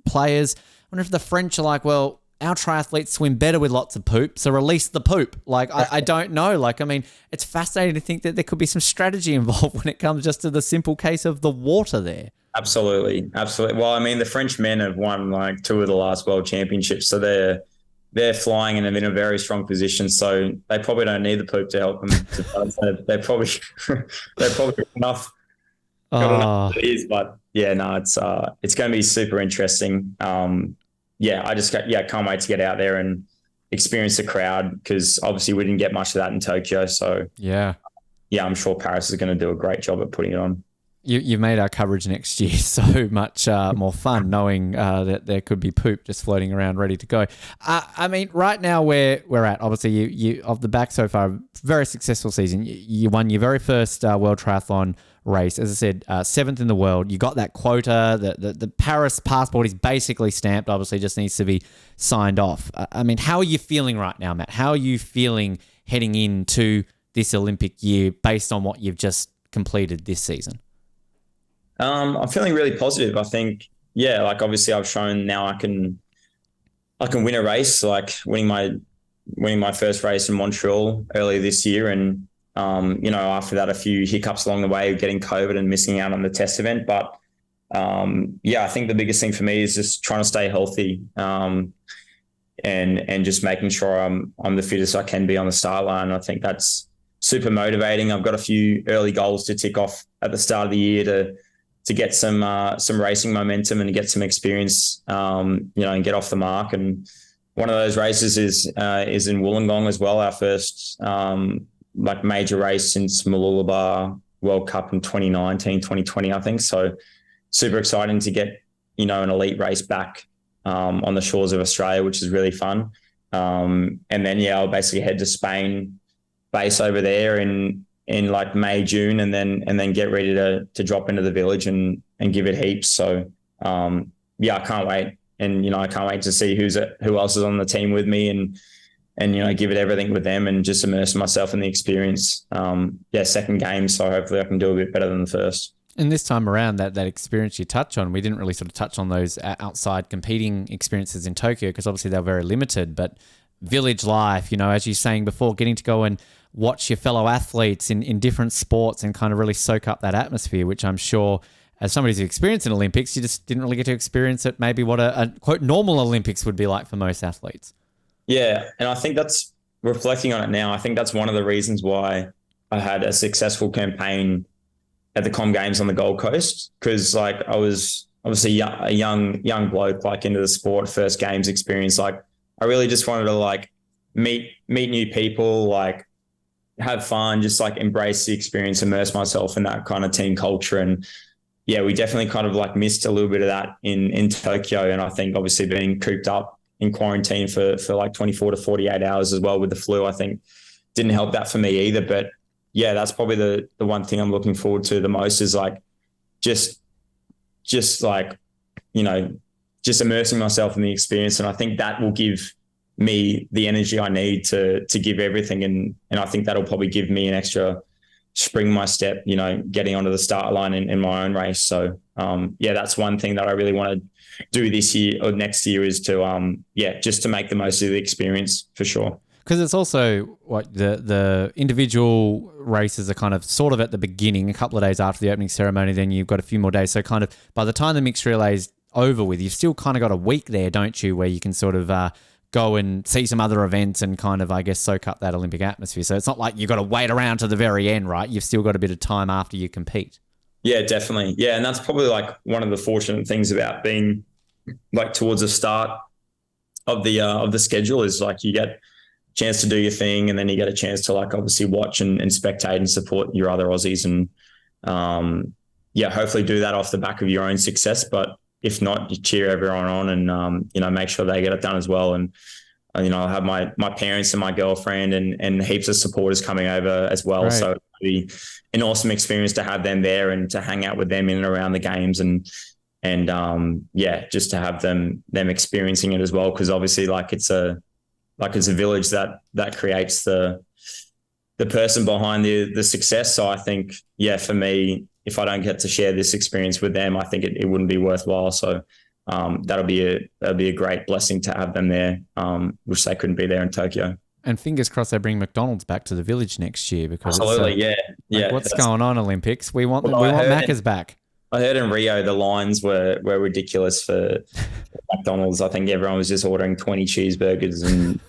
players. I wonder if the French are like, well, our triathletes swim better with lots of poop, so release the poop. Like, I don't know. Like, I mean, it's fascinating to think that there could be some strategy involved when it comes just to the simple case of the water there. Absolutely. Well, I mean, the French men have won like 2 of the last World Championships, so they're flying and in a very strong position. So they probably don't need the poop to help them. They're probably enough. Got enough as it is, but it's going to be super interesting. I can't wait to get out there and experience the crowd, because obviously we didn't get much of that in Tokyo. So I'm sure Paris is going to do a great job at putting it on. You've made our coverage next year so much more fun, knowing that there could be poop just floating around ready to go. I mean, right now where we're at, obviously you off the back so far, very successful season. You won your very first World Triathlon race. As I said, 7th in the world. You got that quota. The Paris passport is basically stamped, obviously just needs to be signed off. I mean, how are you feeling right now, Matt? How are you feeling heading into this Olympic year based on what you've just completed this season? I'm feeling really positive. I think, obviously I've shown now I can win a race, like winning my first race in Montreal earlier this year. And, after that, a few hiccups along the way, getting COVID and missing out on the test event. But I think the biggest thing for me is just trying to stay healthy. and just making sure I'm the fittest I can be on the start line. I think that's super motivating. I've got a few early goals to tick off at the start of the year to get some racing momentum and to get some experience, and get off the mark. And one of those races is in Wollongong as well, our first major race since Mooloolaba World Cup in 2019, 2020, I think. So super exciting to get, an elite race back on the shores of Australia, which is really fun. And then, I'll basically head to Spain, base over there in May, June, and then get ready to drop into the village and give it heaps. So, I can't wait. And, I can't wait to see who else is on the team with me and give it everything with them and just immerse myself in the experience. Second game. So hopefully I can do a bit better than the first. And this time around, that experience you touch on, we didn't really sort of touch on those outside competing experiences in Tokyo because obviously they were very limited, but village life, as you were saying before, getting to go and watch your fellow athletes in different sports and kind of really soak up that atmosphere, which I'm sure as somebody who's experienced in Olympics, you just didn't really get to experience it, maybe what a quote normal Olympics would be like for most athletes. Yeah, and I think that's, reflecting on it now, I think that's one of the reasons why I had a successful campaign at the Com Games on the Gold Coast, because I was obviously a young bloke into the sport, first games experience. I really just wanted to meet new people, have fun, just embrace the experience, immerse myself in that kind of team culture. And we definitely kind of missed a little bit of that in Tokyo. And I think obviously being cooped up in quarantine for 24 to 48 hours as well with the flu, I think didn't help that for me either. But that's probably the one thing I'm looking forward to the most is just immersing myself in the experience. And I think that will give me the energy I need to give everything. And I think that'll probably give me an extra spring in my step, getting onto the start line in my own race. So that's one thing that I really want to do this year or next year is to, just to make the most of the experience for sure. Because it's also what the individual races are kind of sort of at the beginning, a couple of days after the opening ceremony, then you've got a few more days. So kind of by the time the mixed relay's over with, you've still kind of got a week there, don't you, where you can sort of go and see some other events and kind of, I guess, soak up that Olympic atmosphere. So it's not like you've got to wait around to the very end, right? You've still got a bit of time after you compete. Yeah, definitely. Yeah, and that's probably one of the fortunate things about being towards the start of the schedule is you get chance to do your thing, and then you get a chance to obviously watch and spectate and support your other Aussies, and hopefully do that off the back of your own success. But if not, you cheer everyone on and make sure they get it done as well. And I'll have my parents and my girlfriend and heaps of supporters coming over as well. Right. So it'll be an awesome experience to have them there and to hang out with them in and around the games and just to have them experiencing it as well, because obviously it's a village that creates the person behind the success. So I think, for me, if I don't get to share this experience with them, I think it wouldn't be worthwhile. So that'll be a great blessing to have them there, which they couldn't be there in Tokyo. And fingers crossed they bring McDonald's back to the village next year, because absolutely, what's going on, Olympics? We want Macca's back. I heard in Rio the lines were ridiculous for McDonald's. I think everyone was just ordering 20 cheeseburgers and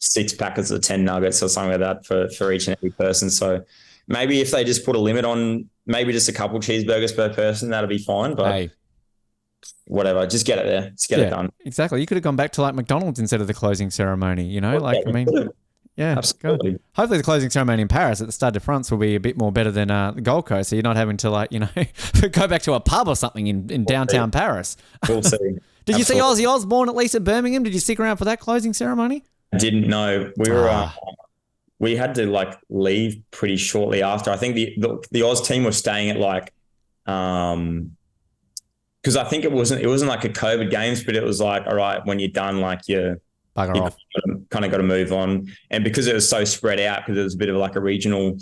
6 packets of 10 nuggets or something like that for each and every person. So maybe if they just put a limit on maybe just a couple cheeseburgers per person, that'll be fine. But whatever, just get it there. Just get it done. Exactly. You could have gone back to McDonald's instead of the closing ceremony, Absolutely. Good. Hopefully the closing ceremony in Paris at the Stade de France will be a bit more better than the Gold Coast, so you're not having to go back to a pub or something in downtown Paris. We'll see. Did you see Ozzy Osbourne at least at Birmingham? Did you stick around for that closing ceremony? I didn't know. We were we had to leave pretty shortly after. I think the Oz team was staying at because I think it wasn't a COVID games, but it was all right, when you're done, you kind of got to move on. And because it was so spread out, because it was a bit of a regional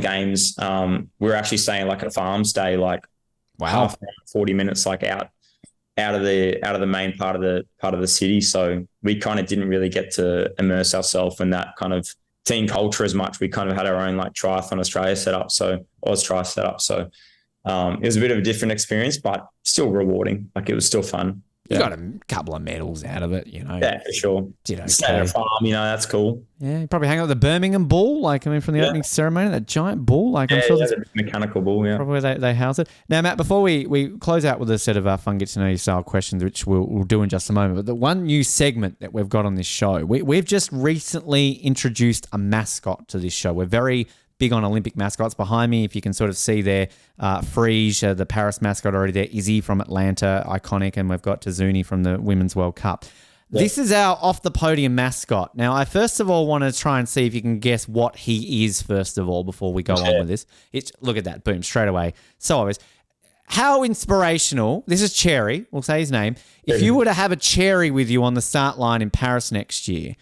games, we were actually staying at a farm stay, half 40 minutes out of the main part of the city. So we kind of didn't really get to immerse ourselves in that kind of team culture as much. We kind of had our own Triathlon Australia set up, so Oz Tri set up. So it was a bit of a different experience, but still rewarding. It was still fun. You got a couple of medals out of it, you know. Yeah, for sure. Did okay. Stay at a farm, you know, that's cool. Yeah, you probably hang out with the Birmingham bull, like, I mean, from the opening ceremony, that giant bull. Like, I'm sure the mechanical bull, probably where they house it. Now, Matt, before we close out with a set of fun get-to-know-you style questions, which we'll do in just a moment, but the one new segment that we've got on this show, we've just recently introduced a mascot to this show. We're very big on Olympic mascots. Behind me, if you can sort of see there, Frege, the Paris mascot already there, Izzy from Atlanta, iconic, and we've got Tazuni from the Women's World Cup. Yeah. This is our off-the-podium mascot. Now, I first of all want to try and see if you can guess what he is, first of all, before we go on with this. Look at that, boom, straight away. So obvious. How inspirational, this is Cherry, we'll say his name. If you were to have a Cherry with you on the start line in Paris next year,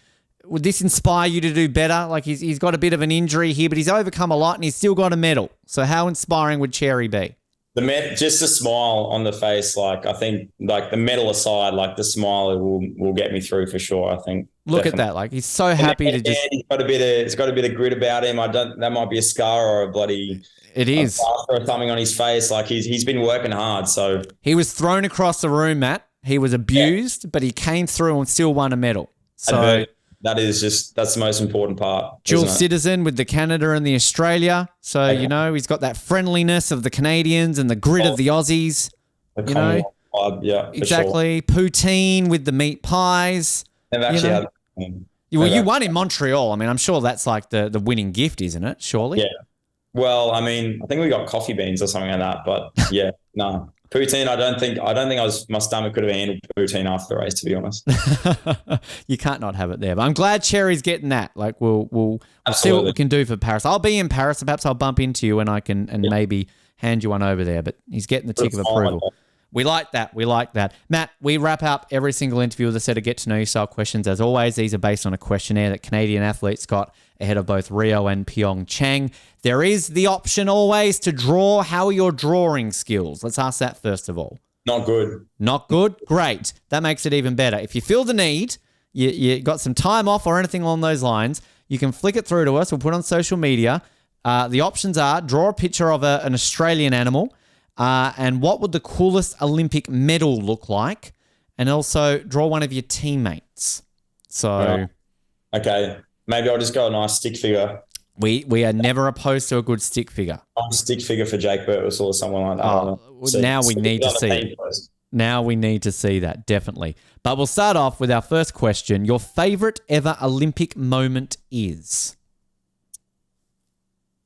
would this inspire you to do better? Like he's got a bit of an injury here, but he's overcome a lot and he's still got a medal. So how inspiring would Cherry be? Just a smile on the face. Like I think, like the medal aside, like the smile will get me through for sure. I think. Look at that! Like he's so happy to just. He's got a bit of grit about him. That might be a scar or a bloody. It is. Or something on his face. Like he's been working hard. So he was thrown across the room, Matt. He was abused, but he came through and still won a medal. So. That's the most important part. Dual citizen with the Canada and the Australia. So, you know, he's got that friendliness of the Canadians and the grit of the Aussies. The Commonwealth vibe, yeah. Exactly. Sure. Poutine with the meat pies. They've actually had. Well, you won in Montreal. I mean, I'm sure that's like the winning gift, isn't it? Surely. Yeah. Well, I mean, I think we got coffee beans or something like that. But yeah, no. Poutine, I don't think my stomach could have handled poutine after the race, to be honest. You can't not have it there. But I'm glad Cherry's getting that. Like we'll see what we can do for Paris. I'll be in Paris. Perhaps I'll bump into you and I can maybe hand you one over there. But he's getting the tick of approval. We like that. We like that. Matt, we wrap up every single interview with a set of get-to-know-you style questions. As always, these are based on a questionnaire that Canadian athletes got ahead of both Rio and Pyeongchang. There is the option always to draw. How are your drawing skills? Let's ask that first of all. Not good. Not good? Great. That makes it even better. If you feel the need, you got some time off or anything along those lines, you can flick it through to us. We'll put it on social media. The options are draw a picture of an Australian animal, and what would the coolest Olympic medal look like? And also draw one of your teammates. So, okay, maybe I'll just go a nice stick figure. We are never opposed to a good stick figure. A stick figure for Jake Birtles or someone like that. Now we need to see it. Now we need to see that, definitely. But we'll start off with our first question. Your favourite ever Olympic moment is?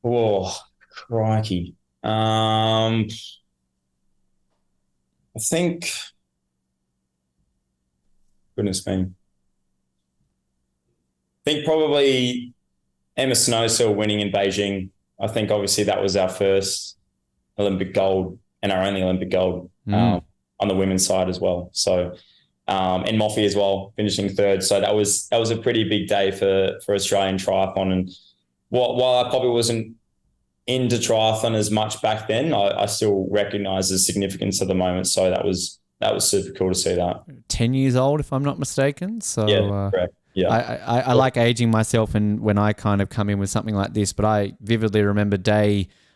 Oh, crikey. I think, goodness me. I think probably Emma Snowsill winning in Beijing. I think obviously that was our first Olympic gold and our only Olympic gold on the women's side as well. So, and Moffy as well, finishing third. So that was a pretty big day for Australian triathlon. And while I probably wasn't into triathlon as much back then, I still recognise the significance of the moment. So that was super cool to see that. 10 years old, if I'm not mistaken. So yeah, correct. Yeah, I like aging myself, and when I kind of come in with something like this, but I vividly remember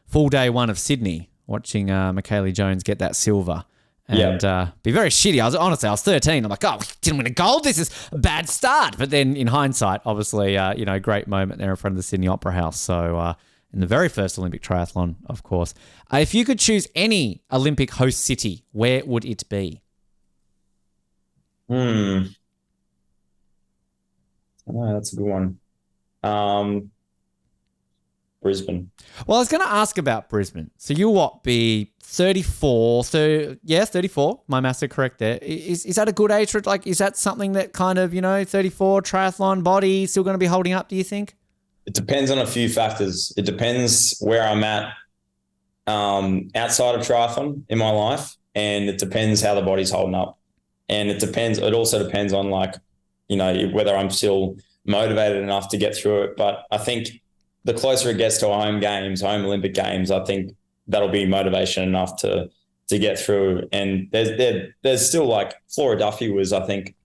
full day one of Sydney, watching Michaela Jones get that silver. And be very shitty. I was 13. I'm like, oh, didn't win a gold. This is a bad start. But then in hindsight, obviously, great moment there in front of the Sydney Opera House. So in the very first Olympic triathlon, of course. If you could choose any Olympic host city, where would it be? Oh, that's a good one. Brisbane. Well, I was going to ask about Brisbane. So you'll be 34? 34. My maths are correct there. Is that a good age for it? Like, is that something that kind of, 34 triathlon body still going to be holding up, do you think? It depends on a few factors. It depends where I'm at outside of triathlon in my life, and it depends how the body's holding up. And it also depends on whether I'm still motivated enough to get through it. But I think the closer it gets to our home Olympic Games, I think that'll be motivation enough to get through. And there's still Flora Duffy was, I think,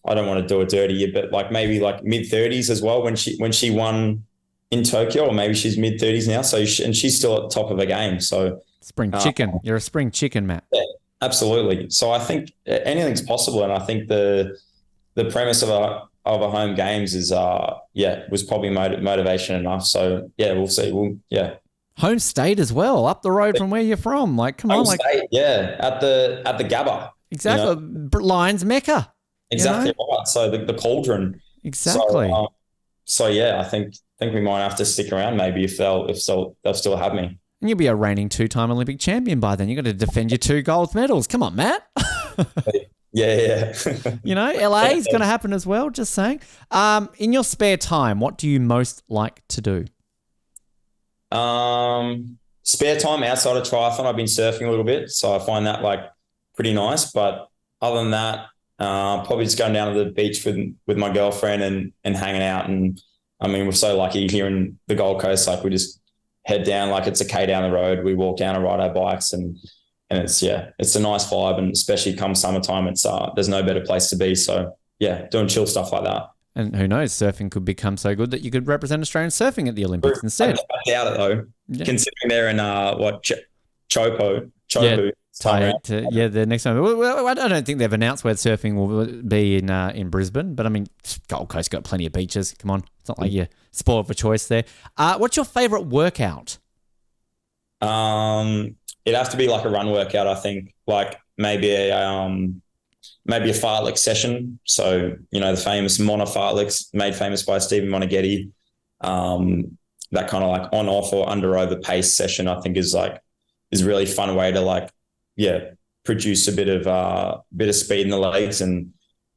I don't want to do it dirty, but maybe mid-30s as well when she won in Tokyo, or maybe she's mid-30s now. So and she's still at the top of her game. So spring chicken. You're a spring chicken, Matt. Yeah. Absolutely. So I think anything's possible, and I think the premise of a home games is was probably motivation enough. So yeah, we'll see. Home state as well, up the road from where you're from. Like, come on, like state, at the Gabba. exactly, you know? Lions Mecca. Exactly right. So the cauldron. Exactly. So yeah, I think we might have to stick around maybe if they'll still have me. And you'll be a reigning 2-time Olympic champion by then. You've got to defend your 2 gold medals. Come on, Matt. Yeah. You know, LA is going to happen as well, just saying. In your spare time, what do you most like to do? Spare time outside of triathlon, I've been surfing a little bit, so I find that like pretty nice. But other than that, probably just going down to the beach with my girlfriend and hanging out. And I mean, we're so lucky here in the Gold Coast. Like we just head down, like it's a K down the road. We walk down and ride our bikes, and it's a nice vibe. And especially come summertime, it's there's no better place to be. So yeah, doing chill stuff like that. And who knows, surfing could become so good that you could represent Australian surfing at the Olympics instead. I doubt it though, considering they're in Chopu. The next time. Well, I don't think they've announced where surfing will be in Brisbane, but I mean, Gold Coast got plenty of beaches. Come on, it's not like you're spoiled for choice there. What's your favourite workout? It'd have to be like a run workout, I think. Like maybe a fartlek session. So, you know, the famous Mono fartleks made famous by Stephen Monaghetti. That kind of like on, off or under over pace session, I think is a really fun way to produce a bit of speed in the legs and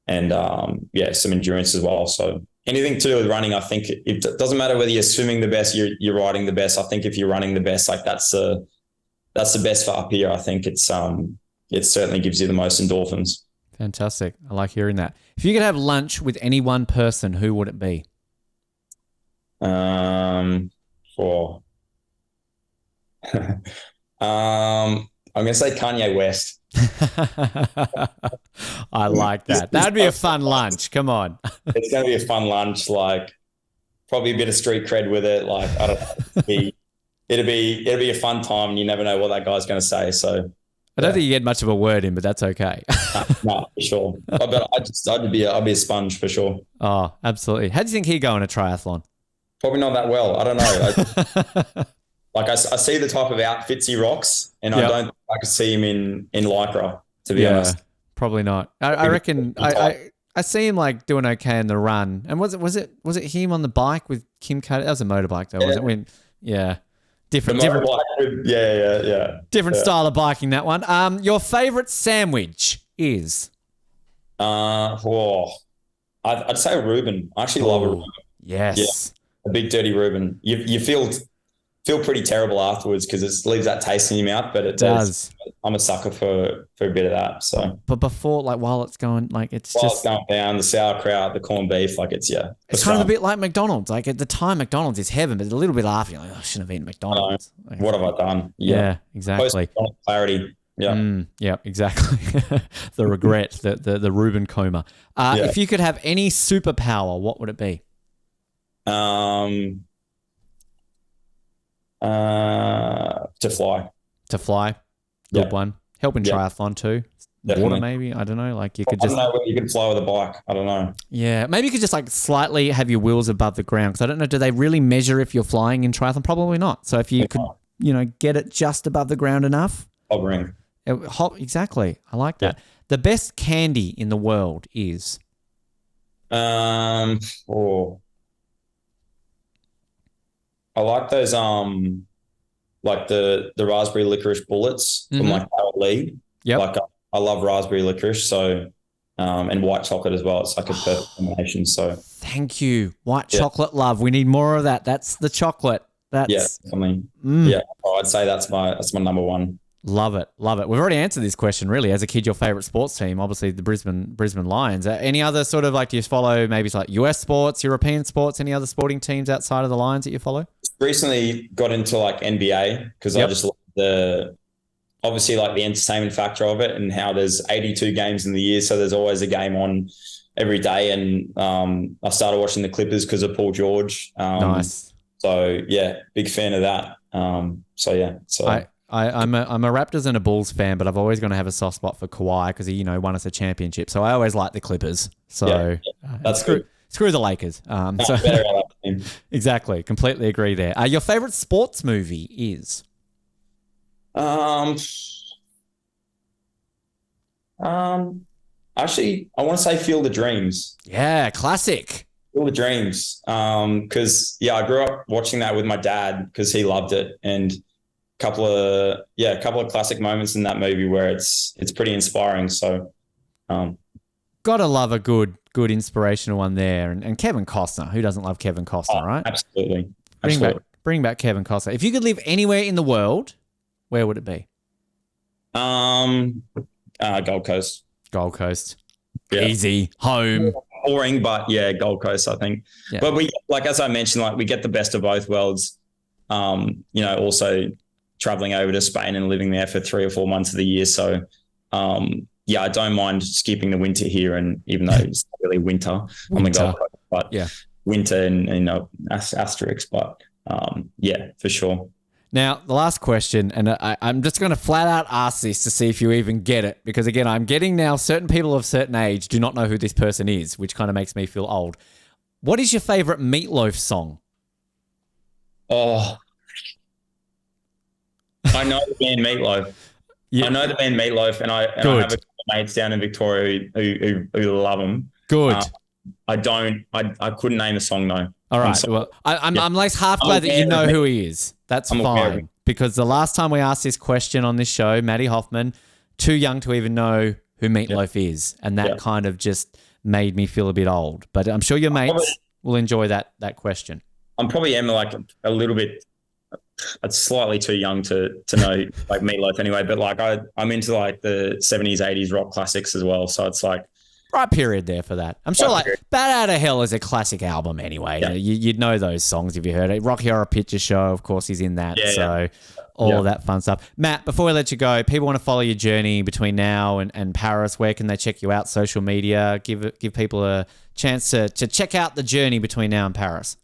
some endurance as well. So anything to do with running, I think it doesn't matter whether you're swimming the best, you're riding the best. I think if you're running the best, like that's the best for up here. I think it certainly gives you the most endorphins. Fantastic. I like hearing that. If you could have lunch with any one person, who would it be? I'm going to say Kanye West. I like that. That'd be a fun lunch. Come on. It's going to be a fun lunch. Like probably a bit of street cred with it. Like I don't know. It'll be a fun time. And you never know what that guy's going to say. So. I don't think you get much of a word in, but that's okay. No, for sure. I'd be a sponge for sure. Oh, absolutely. How do you think he'd go in a triathlon? Probably not that well. I don't know. I see the type of outfits he rocks, and I don't think I could see him in Lycra, to be honest. Probably not. I reckon I see him like doing okay in the run. And was it him on the bike with Kim Kardashian? That was a motorbike though, wasn't it? Different style of biking, that one. Your favourite sandwich is? I'd say a Reuben. I actually love a Reuben. Yes. Yeah, a big dirty Reuben. You feel pretty terrible afterwards because it leaves that taste in your mouth, but it does. I'm a sucker for a bit of that. So, but before, like while it's going, like it's going down, the sauerkraut, the corned beef, like it's kind of a bit like McDonald's. Like at the time, McDonald's is heaven, but a little bit after, you're like, I shouldn't have eaten McDonald's. Like, what have I done? Yeah, exactly. Clarity. Yeah, exactly. The regret, the Reuben coma. If you could have any superpower, what would it be? To fly. Good one. Helping triathlon too. Definitely. Water maybe. I don't know. Like you could just. I don't know whether you can fly with a bike. I don't know. Yeah, maybe you could just like slightly have your wheels above the ground because I don't know. Do they really measure if you're flying in triathlon? Probably not. So if you could, get it just above the ground enough. Hovering. Exactly. I like that. The best candy in the world is. I like those like the raspberry licorice bullets from like Howard Lee. Yeah. Like I love raspberry licorice, so and white chocolate as well. It's like a perfect combination. So thank you. White chocolate love. We need more of that. That's the chocolate. Something. I'd say that's my number one. Love it. We've already answered this question, really. As a kid, your favourite sports team, obviously the Brisbane Lions. Any other sort of like, do you follow maybe it's like US sports, European sports, any other sporting teams outside of the Lions that you follow? Recently got into like NBA because I just love obviously like the entertainment factor of it and how there's 82 games in the year. So there's always a game on every day. And I started watching the Clippers because of Paul George. Nice. So yeah, big fan of that. I'm a Raptors and a Bulls fan, but I've always going to have a soft spot for Kawhi because he, won us a championship. So I always like the Clippers. So that's good. Screw the Lakers. So better I like him. Exactly. Completely agree there. Your favorite sports movie is? Actually, I want to say Field of Dreams. Yeah, classic. Field of Dreams. Because I grew up watching that with my dad because he loved it, and a couple of classic moments in that movie where it's pretty inspiring. So, gotta love a good inspirational one there, and Kevin Costner. Who doesn't love Kevin Costner, right? Absolutely. Bring back Kevin Costner. If you could live anywhere in the world, where would it be? Gold Coast. Gold Coast. Yeah. Easy. Home. Boring, but yeah, Gold Coast, I think. Yeah. But we, as I mentioned, we get the best of both worlds. Also traveling over to Spain and living there for 3 or 4 months of the year. So, I don't mind skipping the winter here, and even though it's not really winter on the Gold Coast, but winter and asterisk, but for sure. Now, the last question, and I'm just going to flat out ask this to see if you even get it, because again, I'm getting now certain people of certain age do not know who this person is, which kind of makes me feel old. What is your favorite Meatloaf song? Oh, I know the band Meatloaf. Yeah. I know the band Meatloaf, and I have a couple of mates down in Victoria who love them. Good. I couldn't name a song though. All right. Well, I'm like half glad that you know who he is. That's fine. Because the last time we asked this question on this show, Matty Hoffman, too young to even know who Meatloaf is. And that kind of just made me feel a bit old. But I'm sure your mates will enjoy that question. I'm probably a little bit, it's slightly too young to know like Meatloaf anyway. But I'm into the 70s, 80s rock classics as well. So it's right period there for that. I'm sure Bat Out of Hell is a classic album anyway. Yeah. You'd know those songs if you heard it. Rocky Horror Picture Show, of course, he's in that. All that fun stuff. Matt, before we let you go, people want to follow your journey between now and Paris. Where can they check you out? Social media? Give people a chance to check out the journey between now and Paris.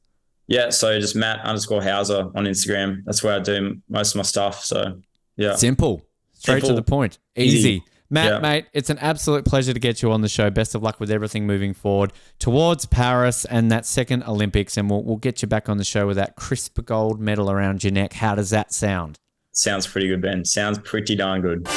Yeah, so just Matt_Hauser on Instagram. That's where I do most of my stuff. So, yeah. Simple. Straight to the point. Easy. Matt, mate, it's an absolute pleasure to get you on the show. Best of luck with everything moving forward towards Paris and that second Olympics, and we'll get you back on the show with that crisp gold medal around your neck. How does that sound? Sounds pretty good, Ben. Sounds pretty darn good.